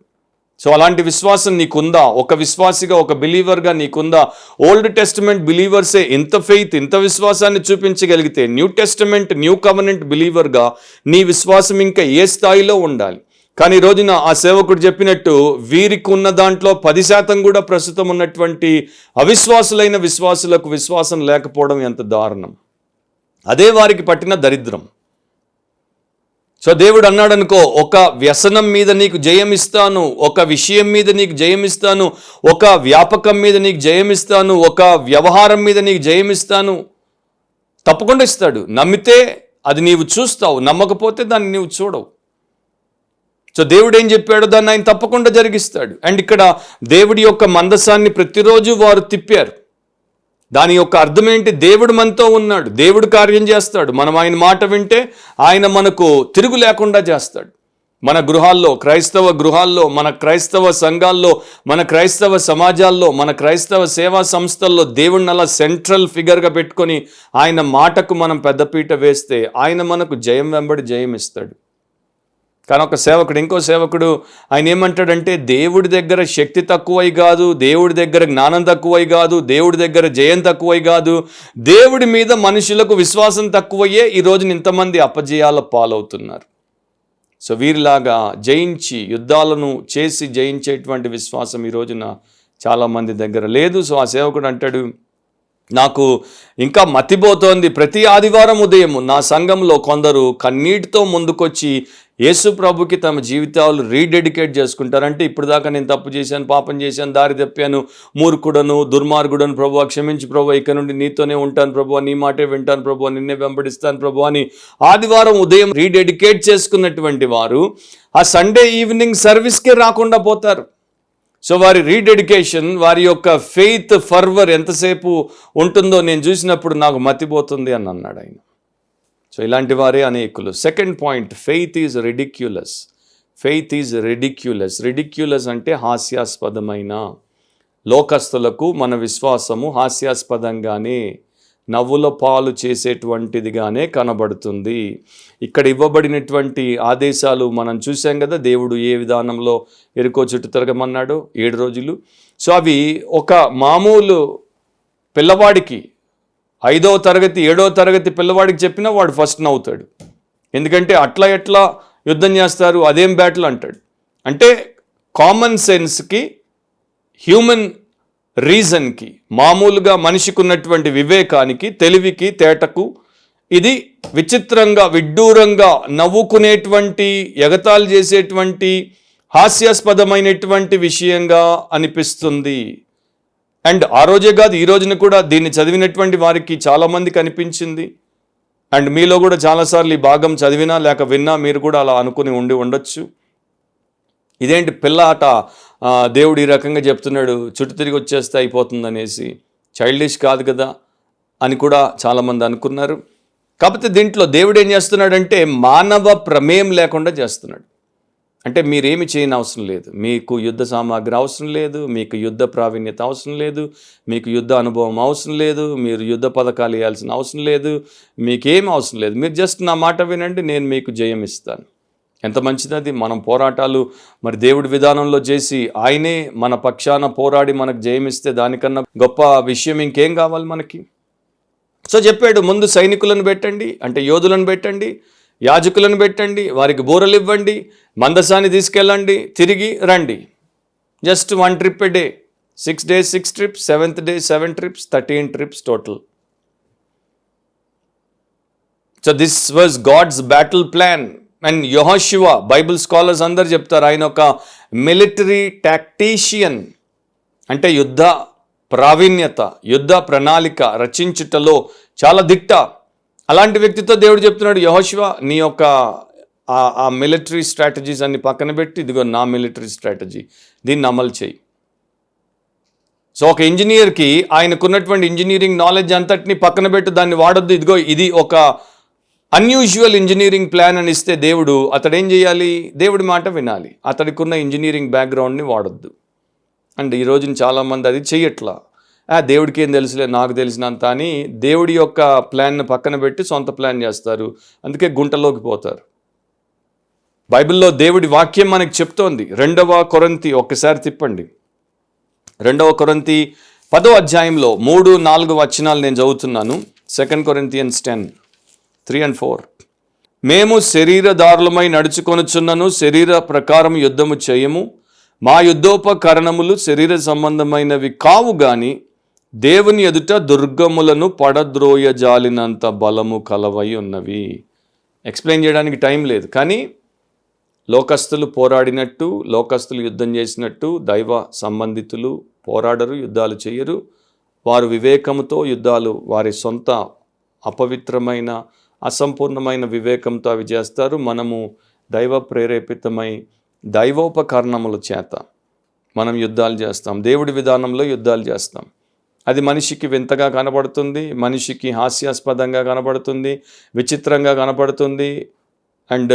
సో అలాంటి విశ్వాసం నీకుందా? ఒక విశ్వాసిగా, ఒక బిలీవర్గా నీకుందా? ఓల్డ్ టెస్టమెంట్ బిలీవర్సే ఇంత ఫెయిత్, ఇంత విశ్వాసాన్ని చూపించగలిగితే న్యూ టెస్టమెంట్, న్యూ కవెనెంట్ బిలీవర్గా నీ విశ్వాసం ఇంకా ఏ స్థాయిలో ఉండాలి? కానీ ఈ రోజున ఆ సేవకుడు చెప్పినట్టు వీరికి ఉన్న దాంట్లో 10% కూడా ప్రస్తుతం ఉన్నటువంటి అవిశ్వాసులైన విశ్వాసులకు విశ్వాసం లేకపోవడం ఎంత దారుణం. అదే వారికి పట్టిన దరిద్రం. సో దేవుడు అన్నాడు అనుకో, ఒక వ్యసనం మీద నీకు జయమిస్తాను, ఒక విషయం మీద నీకు జయమిస్తాను, ఒక వ్యాపకం మీద నీకు జయమిస్తాను, ఒక వ్యవహారం మీద నీకు జయమిస్తాను. తప్పకుండా ఇస్తాడు. నమ్మితే అది నీవు చూస్తావు, నమ్మకపోతే దాన్ని నీవు చూడవు. సో దేవుడు ఏం చెప్పాడో దాన్ని ఆయన తప్పకుండా జరిగిస్తాడు. అండ్ ఇక్కడ దేవుడి యొక్క మందసాన్ని ప్రతిరోజు వారు తిప్పారు. దాని యొక్క అర్థం ఏంటి? దేవుడు మనతో ఉన్నాడు, దేవుడు కార్యం చేస్తాడు. మనం ఆయన మాట వింటే ఆయన మనకు తిరుగు లేకుండా చేస్తాడు. మన గృహాల్లో, క్రైస్తవ గృహాల్లో, మన క్రైస్తవ సంఘాల్లో, మన క్రైస్తవ సమాజాల్లో, మన క్రైస్తవ సేవా సంస్థల్లో దేవుడిని అలా సెంట్రల్ ఫిగర్గా పెట్టుకొని ఆయన మాటకు మనం పెద్దపీట వేస్తే ఆయన మనకు జయం వెంబడి జయం ఇస్తాడు. కానీ ఒక సేవకుడు, ఇంకో సేవకుడు ఆయన ఏమంటాడంటే, దేవుడి దగ్గర శక్తి తక్కువై కాదు, దేవుడి దగ్గర జ్ఞానం తక్కువై కాదు, దేవుడి దగ్గర జయం తక్కువై కాదు, దేవుడి మీద మనుషులకు విశ్వాసం తక్కువయ్యే ఈ రోజున ఇంతమంది అపజయాల పాలవుతున్నారు. సో వీరిలాగా జయించి యుద్ధాలను చేసి జయించేటువంటి విశ్వాసం ఈ రోజున చాలామంది దగ్గర లేదు. సో ఆ సేవకుడు అంటాడు, నాకు ఇంకా మతిపోతోంది. ప్రతి ఆదివారం ఉదయం నా సంఘంలో కొందరు కన్నీటితో ముందుకొచ్చి యేసు ప్రభుకి తమ జీవితాలు రీడెడికేట్ చేసుకుంటారంటే, ఇప్పుడు దాకా నేను తప్పు చేశాను, పాపం చేశాను, దారి తప్పాను, మూర్ఖుడను, దుర్మార్గుడను ప్రభువా, క్షమించి ప్రభువా, ఇక నుండి నీతోనే ఉంటాను ప్రభువా, నీ మాటే వింటాను ప్రభువా, నిన్నే వెంబడిస్తాను ప్రభువా అని ఆదివారం ఉదయం రీడెడికేట్ చేసుకున్నటువంటి వారు ఆ సండే ఈవినింగ్ సర్వీస్కే రాకుండా పోతారు. సో వారి రీడెడికేషన్, వారి యొక్క ఫెయిత్ ఫర్వర్ ఎంతసేపు ఉంటుందో నేను చూసినప్పుడు నాకు మతిపోతుంది అని అన్నాడు ఆయన. సో ఇలాంటి వారే అనేకులు. Second point, faith is ridiculous. Faith is ridiculous. Ridiculous అంటే హాస్యాస్పదమైన. లోకస్తులకు మన విశ్వాసము హాస్యాస్పదంగానే, నవ్వుల పాలు చేసేటువంటిదిగానే కనబడుతుంది. ఇక్కడ ఇవ్వబడినటువంటి ఆదేశాలు మనం చూసాం కదా, దేవుడు ఏ విధానంలో ఎరుకో చుట్టూ తిరగమన్నాడో 7 రోజులు. సో అవి ఒక మామూలు పిల్లవాడికి, 5వ తరగతి 7వ తరగతి పిల్లవాడికి చెప్పినా వాడు ఫస్ట్ నవ్వుతాడు. ఎందుకంటే అట్లా ఎట్లా యుద్ధం చేస్తారు, అదేం బ్యాటిల్ అంటాడు. అంటే కామన్ సెన్స్కి, హ్యూమన్ రీజన్కి, మామూలుగా మనిషికి ఉన్నటువంటి వివేకానికి, తెలివికి, తేటకు ఇది విచిత్రంగా, విడ్డూరంగా నవ్వుకునేటువంటి, ఎగతాళి చేసేటువంటి, హాస్యాస్పదమైనటువంటి విషయంగా అనిపిస్తుంది. అండ్ ఆ రోజే కాదు, ఈ రోజున కూడా దీన్ని చదివినటువంటి వారికి చాలామందికి అనిపించింది. అండ్ మీలో కూడా చాలాసార్లు ఈ భాగం చదివినా లేక విన్నా మీరు కూడా అలా అనుకుని ఉండొచ్చు. ఇదేంటి పిల్ల ఆట, దేవుడు ఈ రకంగా చెప్తున్నాడు, చుట్టూ తిరిగి వచ్చేస్తే అయిపోతుంది అనేసి, చైల్డిష్ కాదు కదా అని కూడా చాలామంది అనుకున్నారు. కాకపోతే దీంట్లో దేవుడు ఏం చేస్తున్నాడంటే మానవ ప్రమేయం లేకుండా చేస్తున్నాడు. అంటే మీరేమి చేయని అవసరం లేదు, మీకు యుద్ధ సామాగ్రి అవసరం లేదు, మీకు యుద్ధ ప్రావీణ్యత అవసరం లేదు, మీకు యుద్ధ అనుభవం అవసరం లేదు, మీరు యుద్ధ పథకాలు వేయాల్సిన అవసరం లేదు, మీకేం అవసరం లేదు. మీరు జస్ట్ నా మాట వినండి, నేను మీకు జయం ఇస్తాను. ఎంత మంచిది మనం పోరాటాలు మరి దేవుడి విధానంలో చేసి ఆయనే మన పక్షాన పోరాడి మనకు జయమిస్తే దానికన్నా గొప్ప విషయం ఇంకేం కావాలి మనకి. సో చెప్పాడు, ముందు సైనికులను పెట్టండి, అంటే యోధులను పెట్టండి, యాజకులను పెట్టండి, వారికి బూరలు ఇవ్వండి, మందసాన్ని తీసుకెళ్ళండి, తిరిగి రండి. Just 1 trip a day, 6 days 6 trips, 7th day 7 trips, 13 trips total. So this was God's battle plan. And యెహోషువ, బైబిల్ స్కాలర్స్ అందరు చెప్తారు, ఆయన ఒక మిలిటరీ టాక్టీషియన్. అంటే యుద్ధ ప్రావీణ్యత, యుద్ధ ప్రణాళిక రచించుటలో చాలా దిట్ట. అలాంటి వ్యక్తితో దేవుడు చెప్తున్నాడు, యెహోషువ నీ యొక్క ఆ మిలిటరీ స్ట్రాటజీస్ అన్ని పక్కన పెట్టి, ఇదిగో నా మిలిటరీ స్ట్రాటజీ, దీన్ని అమలు చేయి. సో ఒక ఇంజనీర్కి ఆయనకున్నటువంటి ఇంజనీరింగ్ నాలెడ్జ్ అంతటిని పక్కన పెట్టి దాన్ని వాడొద్దు, ఇదిగో ఇది ఒక అన్యూజువల్ ఇంజనీరింగ్ ప్లాన్ అని ఇస్తే దేవుడు అతడు ఏం చేయాలి? దేవుడి మాట వినాలి. అతడికి ఉన్న ఇంజనీరింగ్ బ్యాక్గ్రౌండ్ని వాడొద్దు. అండ్ ఈ రోజున చాలామంది అది చెయ్యట్లా. దేవుడికి ఏం తెలుసులే, నాకు తెలిసినంత అని దేవుడి యొక్క ప్లాన్ను పక్కన పెట్టి సొంత ప్లాన్ చేస్తారు. అందుకే గుంటలోకి పోతారు. బైబిల్లో దేవుడి వాక్యం మనకి చెప్తోంది. 2 కొరింథీ ఒక్కసారి తిప్పండి. 2 కొరింథీ 10వ అధ్యాయంలో 3-4 వచనాలు నేను చదువుతున్నాను. 2 Corinthians 10:3 and 4. మేము శరీరదారులమై నడుచుకొనుచున్నను, శరీర ప్రకారం యుద్ధము చేయము. మా యుద్ధోపకరణములు శరీర సంబంధమైనవి కావు గాని దేవుని ఎదుట దుర్గములను పడద్రోయజాలినంత బలము కలవై ఉన్నవి. ఎక్స్ప్లెయిన్ చేయడానికి టైం లేదు, కానీ లోకస్తులు పోరాడినట్టు, లోకస్తులు యుద్ధం చేసినట్టు దైవ సంబంధితులు పోరాడరు, యుద్ధాలు చేయరు. వారు వివేకముతో యుద్ధాలు, వారి సొంత అపవిత్రమైన అసంపూర్ణమైన వివేకంతో అవి చేస్తారు. మనము దైవ ప్రేరేపితమై దైవోపకరణముల చేత మనం యుద్ధాలు చేస్తాం. దేవుడి విధానంలో యుద్ధాలు చేస్తాం. అది మనిషికి వింతగా కనబడుతుంది, మనిషికి హాస్యాస్పదంగా కనబడుతుంది, విచిత్రంగా కనబడుతుంది, అండ్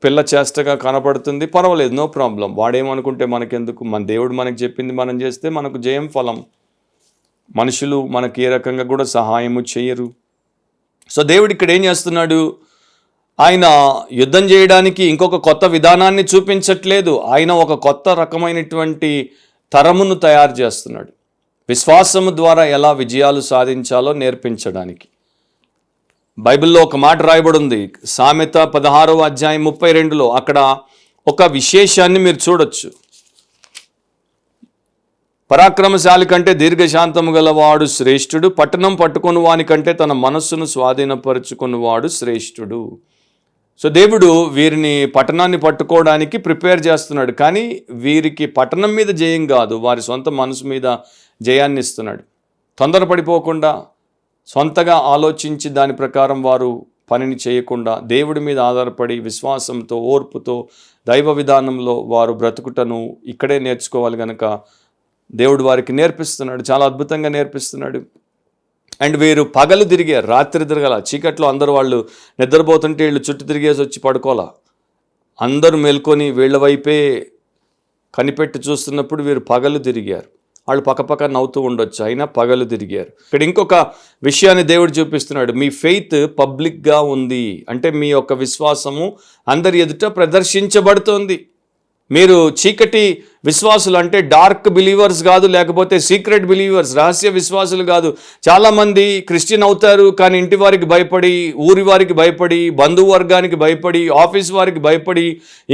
పిల్ల చేష్టగా కనబడుతుంది. పర్వాలేదు, నో ప్రాబ్లం. వాడేమనుకుంటే మనకెందుకు? మన దేవుడు మనకు చెప్పింది మనం చేస్తే మనకు జయం ఫలం. మనుషులు మనకి ఏ రకంగా కూడా సహాయము చేయరు. సో దేవుడు ఇక్కడ ఏం చేస్తున్నాడు? ఆయన యుద్ధం చేయడానికి ఇంకొక కొత్త విధానాన్ని చూపించట్లేదు. ఆయన ఒక కొత్త రకమైనటువంటి తరమును తయారు చేస్తున్నాడు. విశ్వాసము ద్వారా ఎలా విజయాలు సాధించాలో నేర్పించడానికి. బైబిల్లో ఒక మాట రాయబడి ఉంది, సామెత 16వ అధ్యాయం 32లో. అక్కడ ఒక విశేషాన్ని మీరు చూడొచ్చు. పరాక్రమశాలి కంటే దీర్ఘశాంతము గలవాడు శ్రేష్ఠుడు, పట్టణం పట్టుకొని వాని కంటే తన మనస్సును స్వాధీనపరుచుకున్నవాడు శ్రేష్ఠుడు. సో దేవుడు వీరిని పట్టణాన్ని పట్టుకోవడానికి ప్రిపేర్ చేస్తున్నాడు, కానీ వీరికి పట్టణం మీద జయం కాదు, వారి సొంత మనసు మీద జయాన్ని ఇస్తున్నాడు. తొందరపడిపోకుండా, సొంతగా ఆలోచించి దాని ప్రకారం వారు పనిని చేయకుండా దేవుడి మీద ఆధారపడి విశ్వాసంతో, ఓర్పుతో, దైవ విధానంలో వారు బ్రతుకుటను ఇక్కడే నేర్చుకోవాలి. కనుక దేవుడు వారికి నేర్పిస్తున్నాడు, చాలా అద్భుతంగా నేర్పిస్తున్నాడు. అండ్ వీరు పగలు తిరిగారు, రాత్రి తిరగల. చీకట్లో అందరూ వాళ్ళు నిద్రపోతుంటే వీళ్ళు చుట్టూ తిరిగేసి వచ్చి పడుకోవాలా. అందరూ మేల్కొని వీళ్ళ వైపే కనిపెట్టి చూస్తున్నప్పుడు వీరు పగలు తిరిగారు. వాళ్ళు పక్కపక్క నవ్వుతూ ఉండొచ్చు, అయినా పగలు తిరిగారు. ఇక్కడ ఇంకొక విషయాన్ని దేవుడు చూపిస్తున్నాడు. మీ ఫెయిత్ పబ్లిక్గా ఉంది అంటే మీ యొక్క విశ్వాసము అందరి ఎదుట ప్రదర్శించబడుతోంది. మీరు చీకటి విశ్వాసులు అంటే డార్క్ బిలీవర్స్ కాదు, లేకపోతే సీక్రెట్ బిలీవర్స్, రహస్య విశ్వాసులు కాదు. చాలామంది క్రిస్టియన్ అవుతారు, కానీ ఇంటి వారికి భయపడి, ఊరి వారికి భయపడి, బంధువర్గానికి భయపడి, ఆఫీస్ వారికి భయపడి,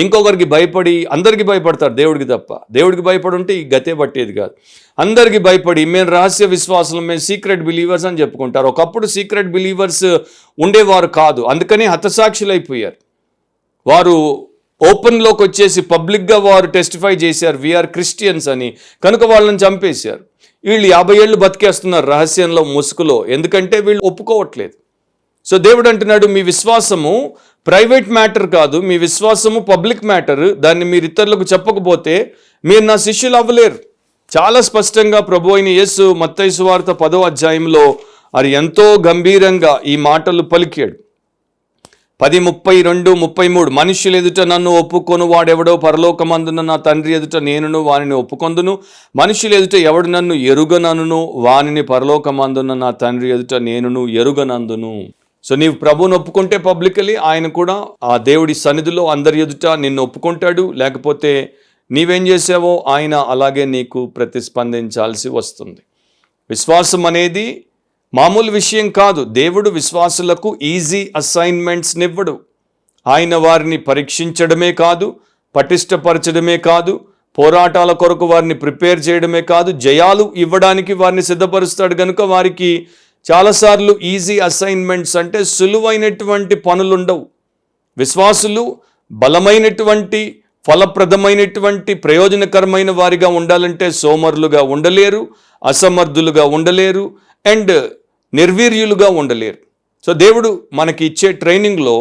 ఇంకొకరికి భయపడి, అందరికీ భయపడతారు, దేవుడికి తప్ప. దేవుడికి భయపడి ఉంటే ఈ గతే పట్టేది కాదు. అందరికీ భయపడి మేము రహస్య విశ్వాసులు, మేము సీక్రెట్ బిలీవర్స్ అని చెప్పుకుంటారు. ఒకప్పుడు సీక్రెట్ బిలీవర్స్ ఉండేవారు కాదు, అందుకని హతసాక్షులు అయిపోయారు. వారు ఓపెన్లోకి వచ్చేసి పబ్లిక్గా వారు టెస్టిఫై చేశారు, వీఆర్ క్రిస్టియన్స్ అని. కనుక వాళ్ళని చంపేశారు. వీళ్ళు 50 ఏళ్ళు బతికేస్తున్నారు రహస్యంలో, ముసుగులో, ఎందుకంటే వీళ్ళు ఒప్పుకోవట్లేదు. సో దేవుడు అంటున్నాడు, మీ విశ్వాసము ప్రైవేట్ మ్యాటర్ కాదు, మీ విశ్వాసము పబ్లిక్ మ్యాటర్. దాన్ని మీరు ఇతరులకు చెప్పకపోతే మీరు నా శిష్యులు అవ్వలేరు. చాలా స్పష్టంగా ప్రభు అయిన యేసు మత్తయి సువార్త 10వ అధ్యాయంలో అది ఎంతో గంభీరంగా ఈ మాటలు పలికాడు. 10:32-33 మనుషులు ఎదుట నన్ను ఒప్పుకొను వాడెవడో పరలోకమందున నా తండ్రి ఎదుట నేనును వానిని ఒప్పుకొందును. మనుషులు ఎదుట ఎవడు నన్ను ఎరుగననును వానిని పరలోకమందున నా తండ్రి ఎదుట నేనును ఎరుగనందును. సో నీవు ప్రభువును ఒప్పుకుంటే పబ్లికలీ ఆయన కూడా ఆ దేవుడి సన్నిధిలో అందరి ఎదుట నిన్ను ఒప్పుకుంటాడు. లేకపోతే నీవేం చేసావో ఆయన అలాగే నీకు ప్రతిస్పందించాల్సి వస్తుంది. విశ్వాసం అనేది మామూలు విషయం కాదు. దేవుడు విశ్వాసులకు ఈజీ అసైన్మెంట్స్ని ఇవ్వడు. ఆయన వారిని పరీక్షించడమే కాదు, పటిష్టపరచడమే కాదు, పోరాటాల కొరకు వారిని ప్రిపేర్ చేయడమే కాదు, జయాలు ఇవ్వడానికి వారిని సిద్ధపరుస్తాడు. కనుక వారికి చాలాసార్లు ఈజీ అసైన్మెంట్స్ అంటే సులువైనటువంటి పనులుండవు. విశ్వాసులు బలమైనటువంటి, ఫలప్రదమైనటువంటి, ప్రయోజనకరమైన వారిగా ఉండాలంటే సోమరులుగా ఉండలేరు, అసమర్థులుగా ఉండలేరు, అండ్ నిర్వీర్యులుగా ఉండలేరు. సో దేవుడు మనకి ఇచ్చే ట్రైనింగ్లో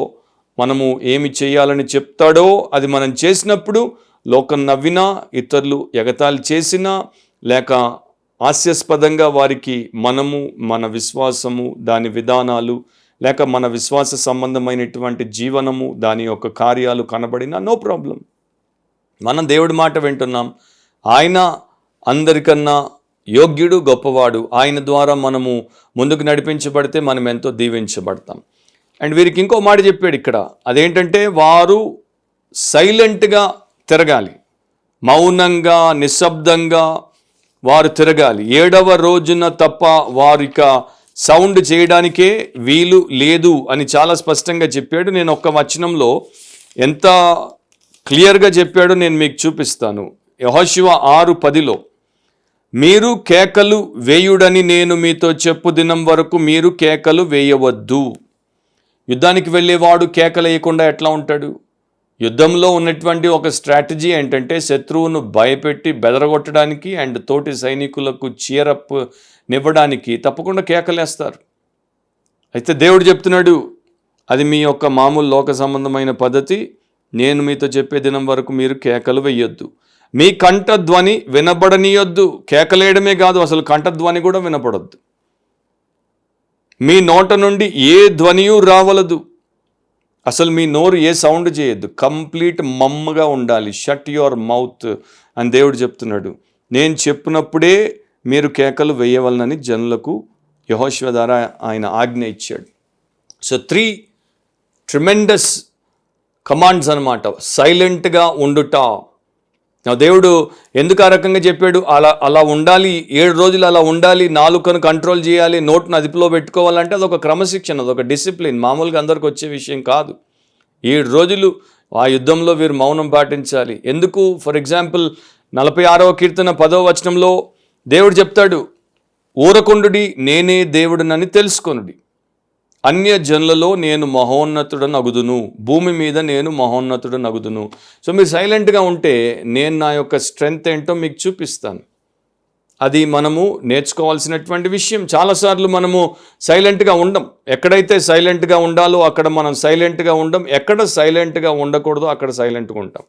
మనము ఏమి చేయాలని చెప్తాడో అది మనం చేసినప్పుడు లోకం నవ్వినా, ఇతరులు ఎగతాళి చేసినా, లేక హాస్యాస్పదంగా వారికి మనము, మన విశ్వాసము, దాని విధానాలు, లేక మన విశ్వాస సంబంధమైనటువంటి జీవనము, దాని యొక్క కార్యాలు కనబడినా నో ప్రాబ్లం. మనం దేవుడి మాట వింటున్నాం. ఆయన అందరికన్నా యోగ్యుడు, గొప్పవాడు. ఆయన ద్వారా మనము ముందుకు నడిపించబడితే మనం ఎంతో దీవించబడతాం. అండ్ వీరికి ఇంకో మాట చెప్పాడు ఇక్కడ. అదేంటంటే వారు సైలెంట్గా తిరగాలి, మౌనంగా, నిశ్శబ్దంగా వారు తిరగాలి. 7వ రోజున తప్ప వారిక సౌండ్ చేయడానికే వీలు లేదు అని చాలా స్పష్టంగా చెప్పాడు. నేను ఒక్క వచనంలో ఎంత క్లియర్గా చెప్పాడో నేను మీకు చూపిస్తాను. యెహోషువ 6:10లో మీరు కేకలు వేయుడని నేను మీతో చెప్పు దినం వరకు మీరు కేకలు వేయవద్దు. యుద్ధానికి వెళ్ళేవాడు కేకలేయకుండా ఎట్లా ఉంటాడు? యుద్ధంలో ఉన్నటువంటి ఒక స్ట్రాటజీ ఏంటంటే శత్రువును భయపెట్టి బెదరగొట్టడానికి అండ్ తోటి సైనికులకు చీరప్ నివ్వడానికి తప్పకుండా కేకలేస్తారు. అయితే దేవుడు చెప్తున్నాడు, అది మీ యొక్క మామూలు లోక సంబంధమైన పద్ధతి. నేను మీతో చెప్పే దినం వరకు మీరు కేకలు వేయొద్దు, మీ కంఠధ్వని వినబడనీయొద్దు. కేకలేయడమే కాదు, అసలు కంఠధ్వని కూడా వినపడొద్దు. మీ నోట నుండి ఏ ధ్వనియు రావలదు. అసలు మీ నోరు ఏ సౌండ్ చేయొద్దు. కంప్లీట్ మమ్మగా ఉండాలి. షట్ యువర్ మౌత్ అని దేవుడు చెప్తున్నాడు. నేను చెప్పినప్పుడే మీరు కేకలు వేయవలనని జనులకు యెహోషువ ద్వారా ఆయన ఆజ్ఞ ఇచ్చాడు. సో 3 ట్రిమెండస్ కమాండ్స్ అనమాట. సైలెంట్గా ఉండుట. దేవుడు ఎందుకు ఆ రకంగా చెప్పాడు? అలా ఉండాలి, 7 రోజులు అలా ఉండాలి, నాలుకను కంట్రోల్ చేయాలి, నోటును అదుపులో పెట్టుకోవాలంటే అదొక క్రమశిక్షణ, అదొక డిసిప్లిన్. మామూలుగా అందరికి వచ్చే విషయం కాదు. 7 రోజులు ఆ యుద్ధంలో వీరు మౌనం పాటించాలి. ఎందుకు? ఫర్ ఎగ్జాంపుల్ 46వ కీర్తన 10వ వచనంలో దేవుడు చెప్తాడు, ఊరకుండుడి, నేనే దేవుడినని తెలుసుకొనుడి. అన్య జనులలో నేను మహోన్నతుడని అగుదును, భూమి మీద నేను మహోన్నతుడని అగుదును. సో మీరు సైలెంట్గా ఉంటే నేను నా యొక్క స్ట్రెంగ్త్ ఏంటో మీకు చూపిస్తాను. అది మనము నేర్చుకోవాల్సినటువంటి విషయం. చాలాసార్లు మనము సైలెంట్గా ఉండం. ఎక్కడైతే సైలెంట్గా ఉండాలో అక్కడ మనం సైలెంట్గా ఉండం. ఎక్కడ సైలెంట్గా ఉండకూడదో అక్కడ సైలెంట్గా ఉంటాం.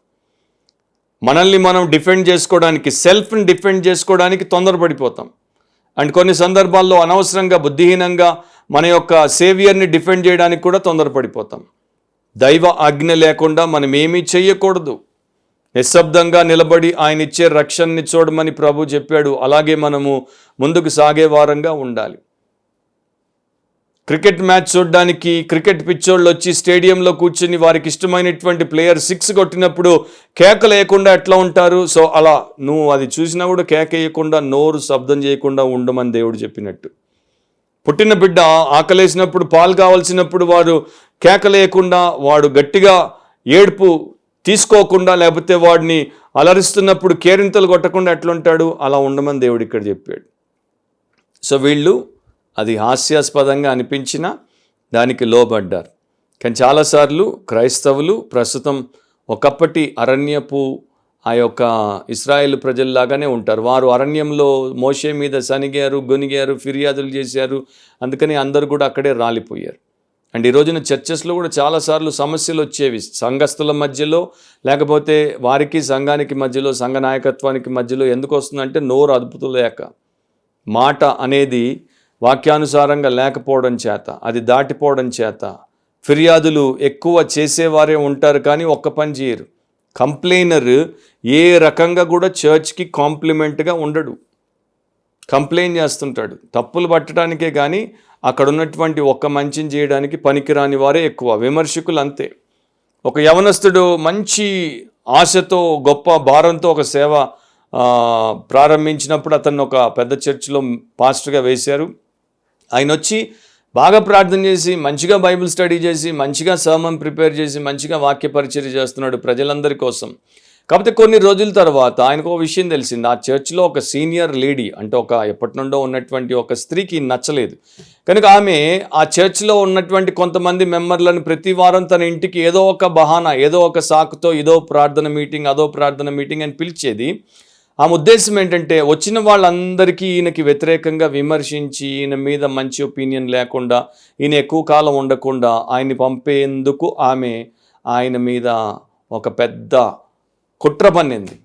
మనల్ని మనం డిఫెండ్ చేసుకోవడానికి, సెల్ఫ్ని డిఫెండ్ చేసుకోవడానికి తొందరపడిపోతాం. అండ్ కొన్ని సందర్భాల్లో అనవసరంగా, బుద్ధిహీనంగా మన యొక్క సేవియర్ని డిఫెండ్ చేయడానికి కూడా తొందరపడిపోతాం. దైవ ఆజ్ఞ లేకుండా మనం ఏమీ చెయ్యకూడదు. నిశ్శబ్దంగా నిలబడి ఆయన ఇచ్చే రక్షణని చూడమని ప్రభు చెప్పాడు. అలాగే మనము ముందుకు సాగే వారంగా ఉండాలి. క్రికెట్ మ్యాచ్ చూడడానికి క్రికెట్ పిచ్చోళ్ళు వచ్చి స్టేడియంలో కూర్చుని వారికి ఇష్టమైనటువంటి ప్లేయర్ 6 కొట్టినప్పుడు కేక లేకుండా ఎట్లా ఉంటారు? సో అలా నువ్వు అది చూసినా కూడా కేక వేయకుండా, నోరు శబ్దం చేయకుండా ఉండమని దేవుడు చెప్పినట్టు. పుట్టిన బిడ్డ ఆకలేసినప్పుడు, పాలు కావాల్సినప్పుడు వాడు కేకలేయకుండా, వాడు గట్టిగా ఏడుపు తీసుకోకుండా, లేకపోతే వాడిని అలరిస్తున్నప్పుడు కేరింతలు కొట్టకుండా ఎట్లుంటాడు? అలా ఉండమని దేవుడు ఇక్కడ చెప్పాడు. సో వీళ్ళు అది హాస్యాస్పదంగా అనిపించినా దానికి లోబడ్డారు. కానీ చాలాసార్లు క్రైస్తవులు ప్రస్తుతం ఒకప్పటి అరణ్యపు ఆ యొక్క ఇశ్రాయేల్ ప్రజల్లాగానే ఉంటారు. వారు అరణ్యంలో మోషే మీద సనిగారు, గొనిగారు, ఫిర్యాదులు చేశారు. అందుకని అందరూ కూడా అక్కడే రాలిపోయారు. అండ్ ఈ రోజున చర్చెస్లో కూడా చాలాసార్లు సమస్యలు వచ్చేవి. సంఘస్థుల మధ్యలో, లేకపోతే వారికి సంఘానికి మధ్యలో, సంఘ నాయకత్వానికి మధ్యలో. ఎందుకు వస్తుందంటే నోరు అదుపుతో లేక, మాట అనేది వాక్యానుసారంగా లేకపోవడం చేత, అది దాటిపోవడం చేత. ఫిర్యాదులు ఎక్కువ చేసేవారే ఉంటారు కానీ ఒక్క పని చేయరు. కంప్లైనర్ ఏ రకంగా కూడా చర్చ్కి కాంప్లిమెంట్గా ఉండడు. కంప్లైంట్ చేస్తుంటాడు. తప్పులు పట్టడానికే కానీ అక్కడ ఉన్నటువంటి ఒక్క మంచిని చేయడానికి పనికిరాని వారే ఎక్కువ. విమర్శకులు అంతే. ఒక యవనస్తుడు మంచి ఆశతో, గొప్ప భారంతో ఒక సేవ ప్రారంభించినప్పుడు అతన్ని ఒక పెద్ద చర్చిలో పాస్టర్గా వేశారు. ఆయన వచ్చి బాగా ప్రార్థన చేసి, మంచిగా బైబిల్ స్టడీ చేసి, మంచిగా సర్మన్ ప్రిపేర్ చేసి, మంచిగా వాక్య పరిచర్య చేస్తున్నాడు ప్రజలందరి కోసం. కాకపోతే కొన్ని రోజుల తర్వాత ఆయనకు ఒక విషయం తెలిసింది. ఆ చర్చ్లో ఒక సీనియర్ లేడీ, అంటే ఒక ఎప్పటి నుండో ఉన్నటువంటి ఒక స్త్రీకి నచ్చలేదు. కనుక ఆమె ఆ చర్చ్లో ఉన్నటువంటి కొంతమంది మెంబర్లను ప్రతి వారం తన ఇంటికి ఏదో ఒక బహానా, ఏదో ఒక సాకుతో ఇదో ప్రార్థన మీటింగ్, అదో ప్రార్థన మీటింగ్ అని పిలిచేది. ఆమె ఉద్దేశం ఏంటంటే వచ్చిన వాళ్ళందరికీ ఈయనకి వ్యతిరేకంగా విమర్శించి, ఈయన మీద మంచి ఒపీనియన్ లేకుండా, ఈయన ఎక్కువ కాలం ఉండకుండా ఆయన్ని పంపేందుకు ఆమె ఆయన మీద ఒక పెద్ద కుట్ర పన్నింది.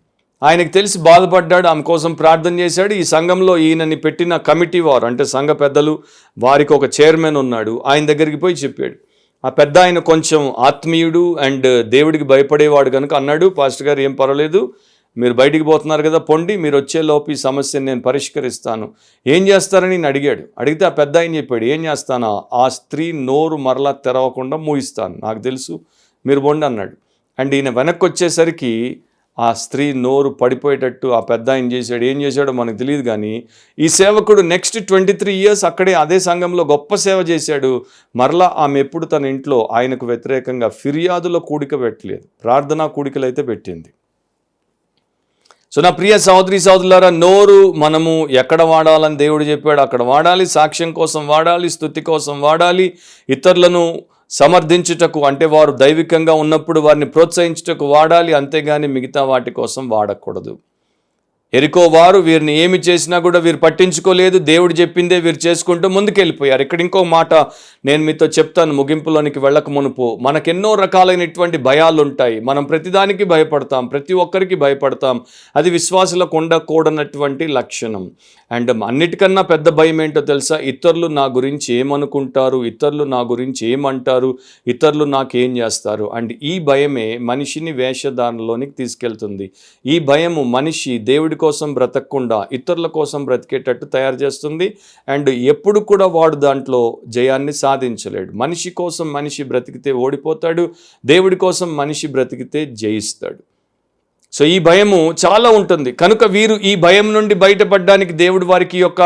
ఆయనకు తెలిసి బాధపడ్డాడు, ఆమె కోసం ప్రార్థన చేశాడు. ఈ సంఘంలో ఈయనని పెట్టిన కమిటీ వారు అంటే సంఘ పెద్దలు, వారికి ఒక చైర్మన్ ఉన్నాడు, ఆయన దగ్గరికి పోయి చెప్పాడు. ఆ పెద్ద ఆయన కొంచెం ఆత్మీయుడు అండ్ దేవుడికి భయపడేవాడు కనుక అన్నాడు, పాస్టర్ గారు ఏం పర్వాలేదు, మీరు బయటికి పోతున్నారు కదా, పొండి, మీరు వచ్చేలోపు ఈ సమస్యను నేను పరిష్కరిస్తాను, ఏం చేస్తారని నేను అడిగాడు. అడిగితే ఆ పెద్ద ఆయన చెప్పాడు, ఏం చేస్తానా, ఆ స్త్రీ నోరు మరలా తెరవకుండా మూయిస్తాను, నాకు తెలుసు, మీరు పొండి అన్నాడు. అండ్ ఈయన వెనక్కి వచ్చేసరికి ఆ స్త్రీ నోరు పడిపోయేటట్టు ఆ పెద్ద ఆయన చేశాడు. ఏం చేశాడో మనకు తెలియదు, కానీ ఈ సేవకుడు నెక్స్ట్ 23 years అక్కడే అదే సంఘంలో గొప్ప సేవ చేశాడు. మరలా ఆమె ఎప్పుడు తన ఇంట్లో ఆయనకు వ్యతిరేకంగా ఫిర్యాదుల కూడిక పెట్టలేదు, ప్రార్థనా కూడికలు అయితే పెట్టింది. సో నా ప్రియ సహోదరి సహోదరులారా, నోరు మనము ఎక్కడ వాడాలని దేవుడు చెప్పాడు అక్కడ వాడాలి. సాక్ష్యం కోసం వాడాలి, స్తుతి కోసం వాడాలి, ఇతరులను సమర్థించుటకు అంటే వారు దైవికంగా ఉన్నప్పుడు వారిని ప్రోత్సహించుటకు వాడాలి, అంతేగాని మిగతా వాటి కోసం వాడకూడదు. ఎరికో వారు వీరిని ఏమి చేసినా కూడా వీరు పట్టించుకోలేదు, దేవుడు చెప్పిందే వీరు చేసుకుంటూ ముందుకెళ్ళిపోయారు. ఇక్కడ ఇంకో మాట నేను మీతో చెప్తాను ముగింపులోనికి వెళ్ళక మునుపు. మనకెన్నో రకాలైనటువంటి భయాలు ఉంటాయి, మనం ప్రతిదానికి భయపడతాం, ప్రతి ఒక్కరికి భయపడతాం. అది విశ్వాసులకు ఉండకూడనటువంటి లక్షణం. అండ్ అన్నిటికన్నా పెద్ద భయం ఏంటో తెలుసా, ఇతరులు నా గురించి ఏమనుకుంటారు, ఇతరులు నా గురించి ఏమంటారు, ఇతరులు నాకేం చేస్తారు. అండ్ ఈ భయమే మనిషిని వేషధారణలోనికి తీసుకెళ్తుంది. ఈ భయము మనిషి దేవుడి కోసం బ్రతకకుండా ఇతరుల కోసం బ్రతికేటట్టు తయారు చేస్తుంది. అండ్ ఎప్పుడు కూడా వాడు దాంట్లో జయాన్ని సాధించలేడు. మనిషి కోసం మనిషి బ్రతికితే ఓడిపోతాడు, దేవుడి కోసం మనిషి బ్రతికితే జయిస్తాడు. సో ఈ భయము చాలా ఉంటుంది కనుక వీరు ఈ భయం నుండి బయటపడడానికి దేవుడు వారికి యొక్క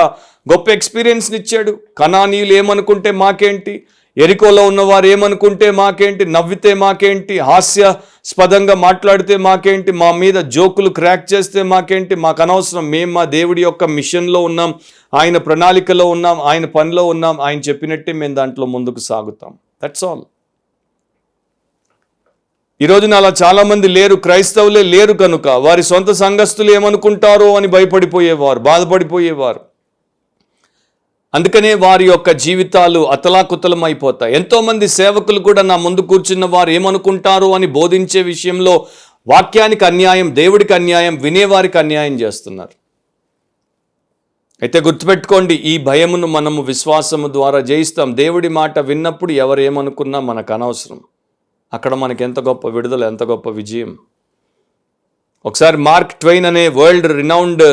గొప్ప ఎక్స్పీరియన్స్ని ఇచ్చాడు. కనానీయులు ఏమనుకుంటే మాకేంటి, ఎరికోలో ఉన్నవారు ఏమనుకుంటే మాకేంటి, నవ్వితే మాకేంటి, హాస్యాస్పదంగా మాట్లాడితే మాకేంటి, మా మీద జోకులు క్రాక్ చేస్తే మాకేంటి, మాకు అనవసరం, మేము మా దేవుడి యొక్క మిషన్లో ఉన్నాం, ఆయన ప్రణాళికలో ఉన్నాం, ఆయన పనిలో ఉన్నాం, ఆయన చెప్పినట్టే మేము దాంట్లో ముందుకు సాగుతాం. That's all. ఈరోజున అలా చాలామంది లేరు, క్రైస్తవులే లేరు కనుక వారి సొంత సంఘస్థులు ఏమనుకుంటారో అని భయపడిపోయేవారు, బాధపడిపోయేవారు. అందుకనే వారి యొక్క జీవితాలు అతలాకుతలం అయిపోతాయి. ఎంతోమంది సేవకులు కూడా నా ముందు కూర్చున్న వారు ఏమనుకుంటారు అని బోధించే విషయంలో వాక్యానికి అన్యాయం, దేవుడికి అన్యాయం, వినేవారికి అన్యాయం చేస్తున్నారు. అయితే గుర్తుపెట్టుకోండి, ఈ భయమును మనము విశ్వాసము ద్వారా జయిస్తాం. దేవుడి మాట విన్నప్పుడు ఎవరు ఏమనుకున్నా మనకు అనవసరం. అక్కడ మనకి ఎంత గొప్ప విడుదల, ఎంత గొప్ప విజయం. ఒకసారి మార్క్ ట్వైన్ అనే వరల్డ్ రినౌండ్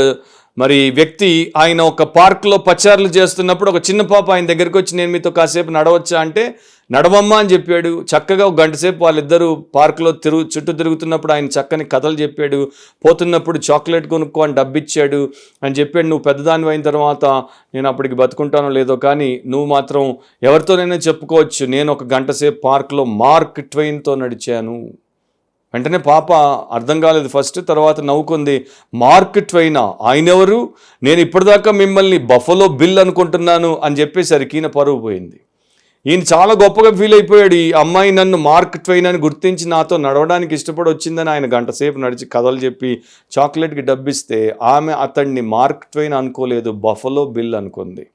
వ్యక్తి, ఆయన ఒక పార్క్లో పచారులు చేస్తున్నప్పుడు ఒక చిన్న పాప ఆయన దగ్గరికి వచ్చి, నేను మీతో కాసేపు నడవచ్చా అంటే, నడవమ్మా అని చెప్పాడు. చక్కగా ఒక గంట సేపు వాళ్ళిద్దరూ పార్క్లో చుట్టూ తిరుగుతున్నప్పుడు ఆయన చక్కని కథలు చెప్పాడు. పోతున్నప్పుడు చాక్లెట్ కొనుక్కో అని డబ్బిచ్చాడు అని చెప్పాడు. నువ్వు పెద్దదాని అయిన తర్వాత నేను అప్పటికి బతుకుంటానో లేదో కానీ నువ్వు మాత్రం ఎవరితోనైనా చెప్పుకోవచ్చు, నేను ఒక గంట సేపు పార్క్లో మార్క్ ట్వైన్తో నడిచాను. వెంటనే పాప అర్థం కాలేదు ఫస్ట్, తర్వాత నవ్వుకుంది. మార్క్ ట్వైనా, ఆయన ఎవరు, నేను ఇప్పటిదాకా మిమ్మల్ని బఫలో బిల్ అనుకుంటున్నాను అని చెప్పేసరికి ఈయన పరువు పోయింది. ఈయన చాలా గొప్పగా ఫీల్ అయిపోయాడు. ఈ అమ్మాయి నన్ను మార్క్ ట్వైన్ అని గుర్తించి నాతో నడవడానికి ఇష్టపడి వచ్చిందని ఆయన గంట సేపు నడిచి కథలు చెప్పి చాక్లెట్కి డబ్బిస్తే ఆమె అతన్ని మార్క్ ట్వైన్ అనుకోలేదు, బఫలో బిల్ అనుకుంది.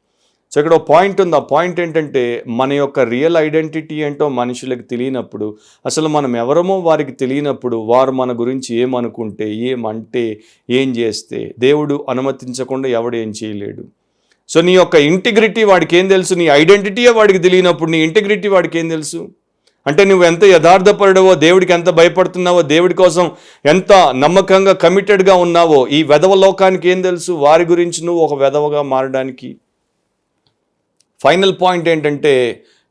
సో ఇక్కడ ఒక పాయింట్ ఉంది. ఆ పాయింట్ ఏంటంటే, మన యొక్క రియల్ ఐడెంటిటీ ఏంటో మనుషులకు తెలియనప్పుడు, అసలు మనం ఎవరమో వారికి తెలియనప్పుడు, వారు మన గురించి ఏమనుకుంటే, ఏమంటే, ఏం చేస్తే దేవుడు అనుమతించకుండా ఎవడు ఏం చేయలేడు. సో నీ యొక్క ఇంటిగ్రిటీ వాడికి ఏం తెలుసు, నీ ఐడెంటిటీయే వాడికి తెలియనప్పుడు నీ ఇంటిగ్రిటీ వాడికి ఏం తెలుసు. అంటే నువ్వు ఎంత యథార్థపరుడవో, దేవుడికి ఎంత భయపడుతున్నావో, దేవుడి కోసం ఎంత నమ్మకంగా కమిటెడ్గా ఉన్నావో ఈ వెధవ లోకానికి ఏం తెలుసు. వారి గురించి నువ్వు ఒక వెధవగా మారడానికి. ఫైనల్ పాయింట్ ఏంటంటే,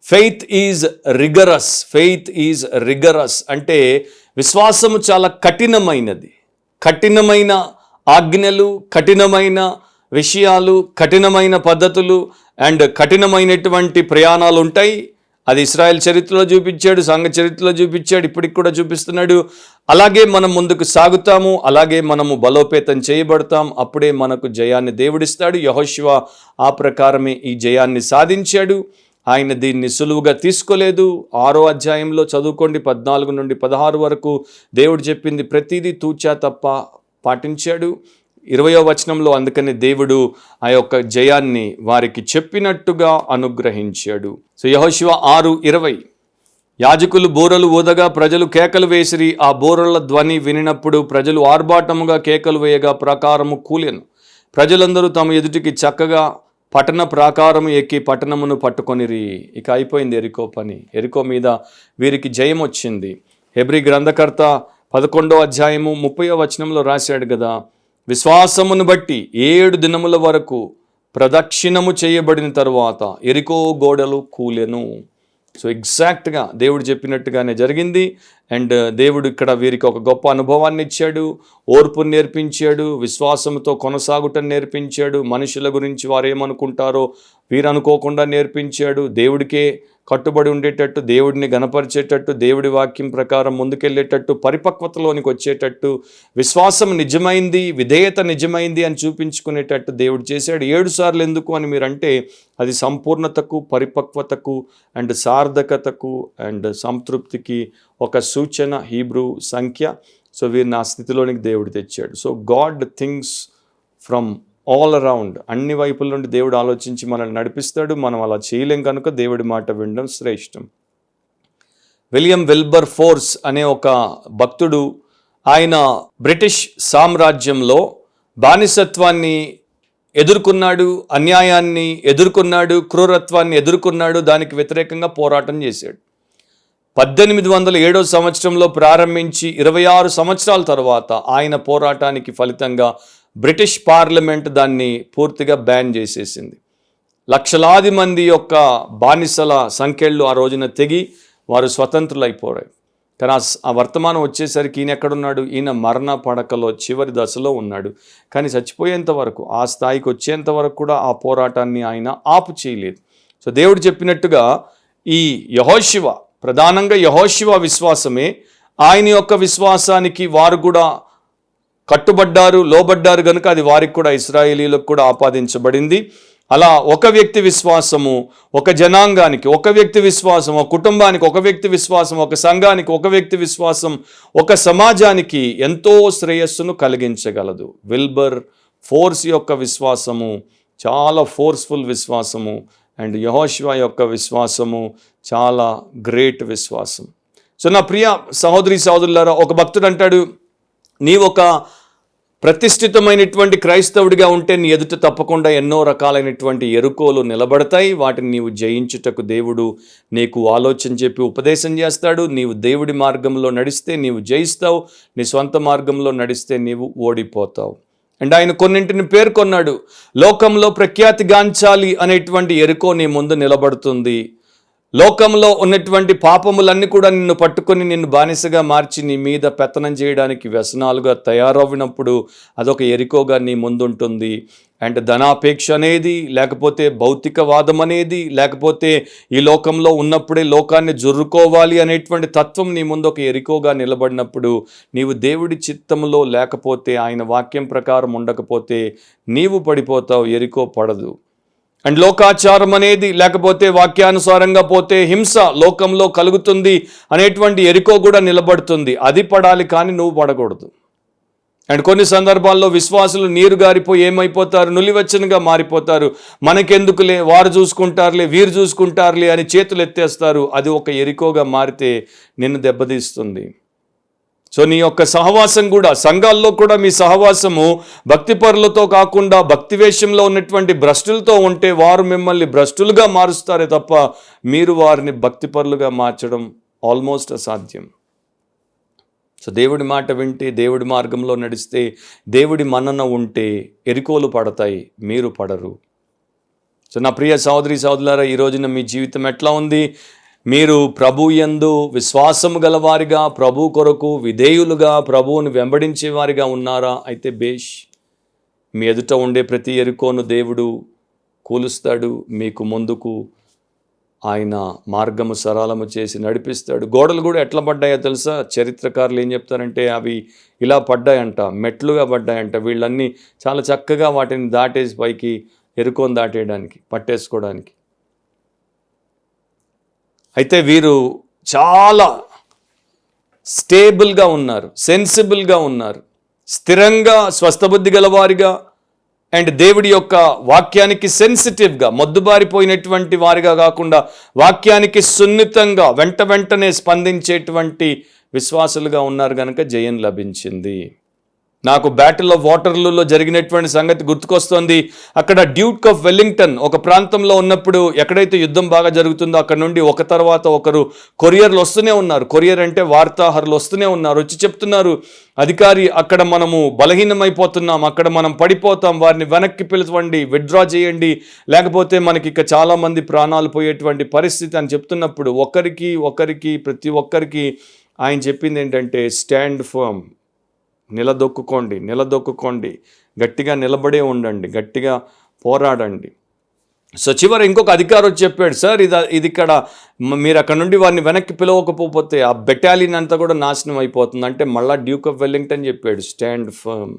faith is rigorous. Faith is rigorous అంటే విశ్వాసము చాలా కఠినమైనది. కఠినమైన ఆజ్ఞలు, కఠినమైన విషయాలు, కఠినమైన పద్ధతులు అండ్ కఠినమైనటువంటి ప్రయాణాలు ఉంటాయి. అది ఇశ్రాయేల్ చరిత్రలో చూపించాడు, సంఘ చరిత్రలో చూపించాడు, ఇప్పటికి కూడా చూపిస్తున్నాడు. అలాగే మనం ముందుకు సాగుతాము, అలాగే మనము బలోపేతం చేయబడతాం. అప్పుడే మనకు జయాన్ని దేవుడిస్తాడు. యెహోషువ ఆ ప్రకారమే ఈ జయాన్ని సాధించాడు. ఆయన దీన్ని సులువుగా తీసుకోలేదు. 6వ అధ్యాయంలో చదువుకోండి, 14 నుండి 16 వరకు దేవుడు చెప్పింది ప్రతిదీ తూచా తప్ప పాటించాడు. 20వ వచనంలో అందుకని దేవుడు ఆ యొక్క జయాన్ని వారికి చెప్పినట్టుగా అనుగ్రహించాడు. సో యెహోషువ 6:20 యాజకులు బూరలు ఊదగా ప్రజలు కేకలు వేసిరి. ఆ బూరల ధ్వని వినినప్పుడు ప్రజలు ఆర్భాటముగా కేకలు వేయగా ప్రాకారము కూలెను. ప్రజలందరూ తమ ఎదుటికి చక్కగా పట్టణ ప్రాకారము ఎక్కి పట్టణమును పట్టుకొనిరి. ఇక అయిపోయింది ఎరికో పని. ఎరికో మీద వీరికి జయం వచ్చింది. హెబ్రీ గ్రంథకర్త 11వ అధ్యాయము 30వ వచనంలో రాశాడు కదా, విశ్వాసమును బట్టి 7 దినముల వరకు ప్రదక్షిణము చేయబడిన తరువాత ఎరికో గోడలు కూలెను. సో ఎగ్జాక్ట్గా దేవుడు చెప్పినట్టుగానే జరిగింది. అండ్ దేవుడు ఇక్కడ వీరికి ఒక గొప్ప అనుభవాన్ని ఇచ్చాడు, ఓర్పును నేర్పించాడు, విశ్వాసంతో కొనసాగుటం నేర్పించాడు, మనుషుల గురించి వారు ఏమనుకుంటారో వీరు అనుకోకుండా నేర్పించాడు, దేవుడికే కట్టుబడి ఉండేటట్టు, దేవుడిని గణపరిచేటట్టు, దేవుడి వాక్యం ప్రకారం ముందుకెళ్ళేటట్టు, పరిపక్వతలోనికి వచ్చేటట్టు, విశ్వాసం నిజమైంది, విధేయత నిజమైంది అని చూపించుకునేటట్టు దేవుడు చేశాడు. 7 సార్లు ఎందుకు అని మీరంటే అది సంపూర్ణతకు, పరిపక్వతకు అండ్ సార్థకతకు అండ్ సంతృప్తికి ఒక సూచన, హీబ్రూ సంఖ్య. సో వీరిని ఆ స్థితిలోనికి దేవుడు తెచ్చాడు. So God things from all around, అన్ని వైపుల నుండి దేవుడు ఆలోచించి మనల్ని నడిపిస్తాడు. మనం అలా చేయలేం కనుక దేవుడి మాట వినడం శ్రేష్టం. విలియం విల్బర్ ఫోర్స్ అనే ఒక భక్తుడు, ఆయన బ్రిటిష్ సామ్రాజ్యంలో బానిసత్వాన్ని ఎదుర్కొన్నాడు, అన్యాయాన్ని ఎదుర్కొన్నాడు, క్రూరత్వాన్ని ఎదుర్కొన్నాడు, దానికి వ్యతిరేకంగా పోరాటం చేశాడు. 1807 సంవత్సరంలో ప్రారంభించి 26 సంవత్సరాల తర్వాత ఆయన పోరాటానికి ఫలితంగా బ్రిటిష్ పార్లమెంట్ దాన్ని పూర్తిగా బ్యాన్ చేసేసింది. లక్షలాది మంది యొక్క బానిసల సంఖ్యలు ఆ రోజున తెగి వారు స్వతంత్రులు అయిపోయారు. కానీ ఆ వర్తమానం వచ్చేసరికి ఈయన ఎక్కడున్నాడు? ఈయన మరణ పడకలో చివరి దశలో ఉన్నాడు. కానీ చచ్చిపోయేంత వరకు, ఆ స్థాయికి వచ్చేంత వరకు కూడా ఆ పోరాటాన్ని ఆయన ఆపు చేయలేదు. సో దేవుడు చెప్పినట్టుగా ఈ యెహోషువ, ప్రధానంగా యెహోషువ విశ్వాసమే ఆయన యొక్క విశ్వాసానికి వారు కూడా కట్టుబడ్డారు, లోబడ్డారు కనుక అది వారికి కూడా, ఇశ్రాయేలీలకు కూడా ఆపాదించబడింది. అలా ఒక వ్యక్తి విశ్వాసము ఒక జనాంగానికి, ఒక వ్యక్తి విశ్వాసం ఒక కుటుంబానికి, ఒక వ్యక్తి విశ్వాసం ఒక సంఘానికి, ఒక వ్యక్తి విశ్వాసం ఒక సమాజానికి ఎంతో శ్రేయస్సును కలిగించగలదు. విల్బర్ ఫోర్స్ యొక్క విశ్వాసము చాలా ఫోర్స్ఫుల్ విశ్వాసము అండ్ యెహోషువ యొక్క విశ్వాసము చాలా గ్రేట్ విశ్వాసం. సో నా ప్రియ సహోదరి సహోదరులారా, ఒక భక్తుడు అంటాడు, నీవు ఒక ప్రతిష్ఠితమైనటువంటి క్రైస్తవుడిగా ఉంటే నీ ఎదుట తప్పకుండా ఎన్నో రకాలైనటువంటి ఎరుకోలు నిలబడతాయి. వాటిని నీవు జయించుటకు దేవుడు నీకు ఆలోచన చెప్పి ఉపదేశం చేస్తాడు. నీవు దేవుడి మార్గంలో నడిస్తే నీవు జయిస్తావు, నీ సొంత మార్గంలో నడిస్తే నీవు ఓడిపోతావు. అండ్ ఆయన కొన్నింటిని పేర్కొన్నాడు. లోకంలో ప్రఖ్యాతిగాంచాలి అనేటువంటి ఎరుకో నీ ముందు నిలబడుతుంది. లోకంలో ఉన్నటువంటి పాపములన్నీ కూడా నిన్ను పట్టుకొని నిన్ను బానిసగా మార్చి నీ మీద పెత్తనం చేయడానికి వ్యసనాలుగా తయారవ్వినప్పుడు అదొక ఎరికోగా నీ ముందుంటుంది. అండ్ ధనాపేక్ష అనేది, లేకపోతే భౌతికవాదం అనేది, లేకపోతే ఈ లోకంలో ఉన్నప్పుడే లోకాన్ని జుర్రుకోవాలి అనేటువంటి తత్వం నీ ముందు ఒక ఎరికోగా నిలబడినప్పుడు, నీవు దేవుడి చిత్తంలో లేకపోతే, ఆయన వాక్యం ప్రకారం ఉండకపోతే నీవు పడిపోతావు, ఎరికో పడదు. అండ్ లోకాచారం అనేది, లేకపోతే వాక్యానుసారంగా పోతే హింస లోకంలో కలుగుతుంది అనేటువంటి ఎరికో కూడా నిలబడుతుంది. అది పడాలి, కానీ నువ్వు పడకూడదు. అండ్ కొన్ని సందర్భాల్లో విశ్వాసులు నీరు గారిపోయి ఏమైపోతారు? నులివెచ్చనగా మారిపోతారు. మనకెందుకులే, వారు చూసుకుంటారులే, వీరు చూసుకుంటారులే అని చేతులు ఎత్తేస్తారు. అది ఒక ఎరికోగా మారితే నిన్ను దెబ్బతీస్తుంది. సో నీ యొక్క సహవాసం కూడా, సంఘాల్లో కూడా మీ సహవాసము భక్తిపరులతో కాకుండా భక్తి వేషంలో ఉన్నటువంటి భ్రష్టులతో ఉంటే వారు మిమ్మల్ని భ్రష్టులుగా మారుస్తారే తప్ప మీరు వారిని భక్తిపరులుగా మార్చడం ఆల్మోస్ట్ అసాధ్యం. సో దేవుడి మాట వింటే, దేవుడి మార్గంలో నడిస్తే, దేవుడి మన్నన ఉంటే ఎరికోలు పడతాయి, మీరు పడరు. సో నా ప్రియ సహోదరి సహోదరులారా, ఈ రోజున మీ జీవితం ఎట్లా ఉంది? మీరు ప్రభు యందు విశ్వాసము గలవారిగా, ప్రభు కొరకు విధేయులుగా, ప్రభువును వెంబడించే వారిగా ఉన్నారా? అయితే బేష్. మీ ఎదుట ఉండే ప్రతి ఎరుకోను దేవుడు కూలుస్తాడు, మీకు ముందుకు ఆయన మార్గము సరళము చేసి నడిపిస్తాడు. గోడలు కూడా ఎట్లా పడ్డాయో తెలుసా? చరిత్రకారులు ఏం చెప్తారంటే అవి ఇలా పడ్డాయంట, మెట్లుగా పడ్డాయంట. వీళ్ళన్నీ చాలా చక్కగా వాటిని దాటేసి పైకి ఎరుకోను దాటేయడానికి, పట్టేసుకోవడానికి. అయితే వీరు చాలా స్టేబుల్గా ఉన్నారు, సెన్సిబుల్గా ఉన్నారు, స్థిరంగా స్వస్థబుద్ధి గలవారిగా, అండ్ దేవుడి యొక్క వాక్యానికి సెన్సిటివ్గా, మొద్దుబారిపోయినటువంటి వారిగా కాకుండా వాక్యానికి సున్నితంగా వెంటనే స్పందించేటువంటి విశ్వాసులుగా ఉన్నారు కనుక జయం లభించింది. నాకు బ్యాటిల్ ఆఫ్ వాటర్లూలో జరిగినటువంటి సంగతి గుర్తుకొస్తోంది. అక్కడ డ్యూక్ ఆఫ్ వెల్లింగ్టన్ ఒక ప్రాంతంలో ఉన్నప్పుడు, ఎక్కడైతే యుద్ధం బాగా జరుగుతుందో అక్కడ నుండి ఒక తర్వాత ఒకరు కొరియర్లు వస్తూనే ఉన్నారు. కొరియర్ అంటే వార్తాహరులు వస్తూనే ఉన్నారు. వచ్చి చెప్తున్నారు, అధికారి అక్కడ మనము బలహీనమైపోతున్నాం, అక్కడ మనం పడిపోతాం, వారిని వెనక్కి పిలవండి, విత్డ్రా చేయండి, లేకపోతే మనకి ఇక చాలామంది ప్రాణాలు పోయేటువంటి పరిస్థితి అని చెప్తున్నప్పుడు ప్రతి ఒక్కరికి ఆయన చెప్పింది ఏంటంటే, స్టాండ్ ఫర్మ్, నిలదొక్కుకోండి, గట్టిగా నిలబడే ఉండండి, గట్టిగా పోరాడండి. సో చివరి ఇంకొక అధికారి వచ్చి చెప్పాడు, సార్ ఇది ఇక్కడ మీరు అక్కడ నుండి వారిని వెనక్కి పిలవకపోతే ఆ బెటాలియన్ అంతా కూడా నాశనం అయిపోతుంది. అంటే మళ్ళా డ్యూక్ ఆఫ్ వెల్లింగ్టన్ చెప్పాడు, స్టాండ్ ఫర్మ్.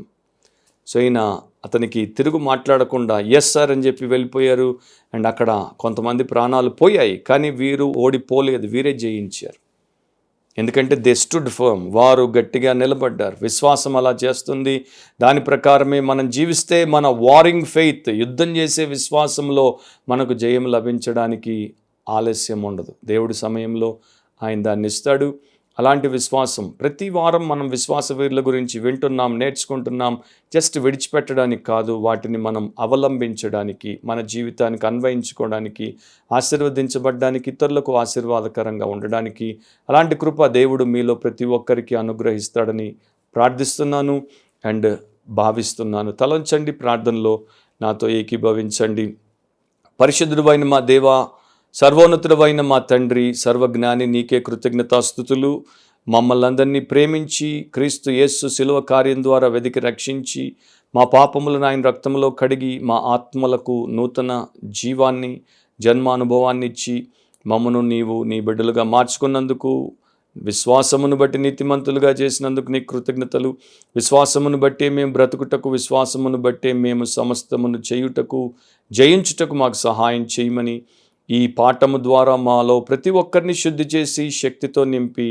సో ఈయన అతనికి తిరుగు మాట్లాడకుండా ఎస్ సార్ అని చెప్పి వెళ్ళిపోయారు. అండ్ అక్కడ కొంతమంది ప్రాణాలు పోయాయి, కానీ వీరు ఓడిపోలేదు, వీరే జయించారు. ఎందుకంటే దే స్టుడ్ ఫర్మ్, వారు గట్టిగా నిలబడ్డారు. విశ్వాసం అలా చేస్తుంది. దాని ప్రకారమే మనం జీవిస్తే మన వారింగ్ ఫెయిత్, యుద్ధం చేసే విశ్వాసంలో మనకు జయం లభించడానికి ఆలస్యం ఉండదు. దేవుడి సమయంలో ఆయన దాన్ని ఇస్తాడు. అలాంటి విశ్వాసం ప్రతి వారం మనం విశ్వాస వీరుల గురించి వింటున్నాం, నేర్చుకుంటున్నాం. జస్ట్ విడిచిపెట్టడానికి కాదు, వాటిని మనం అవలంబించడానికి, మన జీవితానికి అన్వయించుకోవడానికి, ఆశీర్వదించబడ్డానికి, ఇతరులకు ఆశీర్వాదకరంగా ఉండడానికి అలాంటి కృప దేవుడు మీలో ప్రతి ఒక్కరికి అనుగ్రహిస్తాడని ప్రార్థిస్తున్నాను అండ్ భావిస్తున్నాను. తలంచండి, ప్రార్థనలో నాతో ఏకీభవించండి. పరిశుద్ధుడైన మా దేవా, సర్వోన్నతుడైన మా తండ్రి, సర్వజ్ఞాని, నీకే కృతజ్ఞతాస్తుతులు. మమ్మల్ని అందరినీ ప్రేమించి క్రీస్తు యేసు శిలువ కార్యం ద్వారా వెదికి రక్షించి మా పాపములను ఆయన రక్తంలో కడిగి మా ఆత్మలకు నూతన జీవాన్ని, జన్మానుభవాన్ని ఇచ్చి మమ్మను నీవు నీ బిడ్డలుగా మార్చుకున్నందుకు, విశ్వాసమును బట్టి నీతిమంతులుగా చేసినందుకు నీ కృతజ్ఞతలు. విశ్వాసమును బట్టే మేము బ్రతుకుటకు, విశ్వాసమును బట్టే మేము సమస్తమును చేయుటకు, జయించుటకు మాకు సహాయం చేయమని ఈ పాఠము ద్వారా మాలో ప్రతి ఒక్కరిని శుద్ధి చేసి శక్తితో నింపి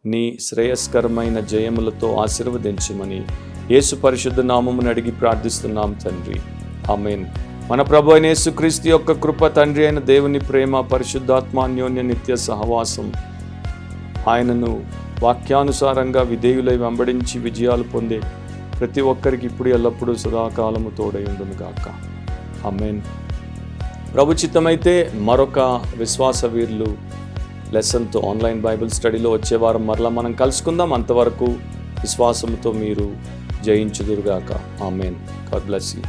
నీ శ్రేయస్కరమైన జయములతో ఆశీర్వదించమని యేసు పరిశుద్ధ నామమును అడిగి ప్రార్థిస్తున్నాం తండ్రి, ఆమేన్. మన ప్రభు అయిన యేసుక్రీస్తు యొక్క కృప, తండ్రి అయిన దేవుని ప్రేమ, పరిశుద్ధాత్మ అన్యోన్య నిత్య సహవాసం ఆయనను వాక్యానుసారంగా విధేయులై వెంబడించి విజయాలు పొందే ప్రతి ఒక్కరికి ఇప్పుడు ఎల్లప్పుడూ సదాకాలము తోడై ఉండును గాక. ఆమేన్. ప్రభు చిత్తమైతే మరొక విశ్వాస వీరులు లెసన్తో ఆన్లైన్ బైబిల్ స్టడీలో వచ్చే వారం మరలా మనం కలుసుకుందాం. అంతవరకు విశ్వాసంతో మీరు జయించుదురుగాక. ఆమేన్. God bless you.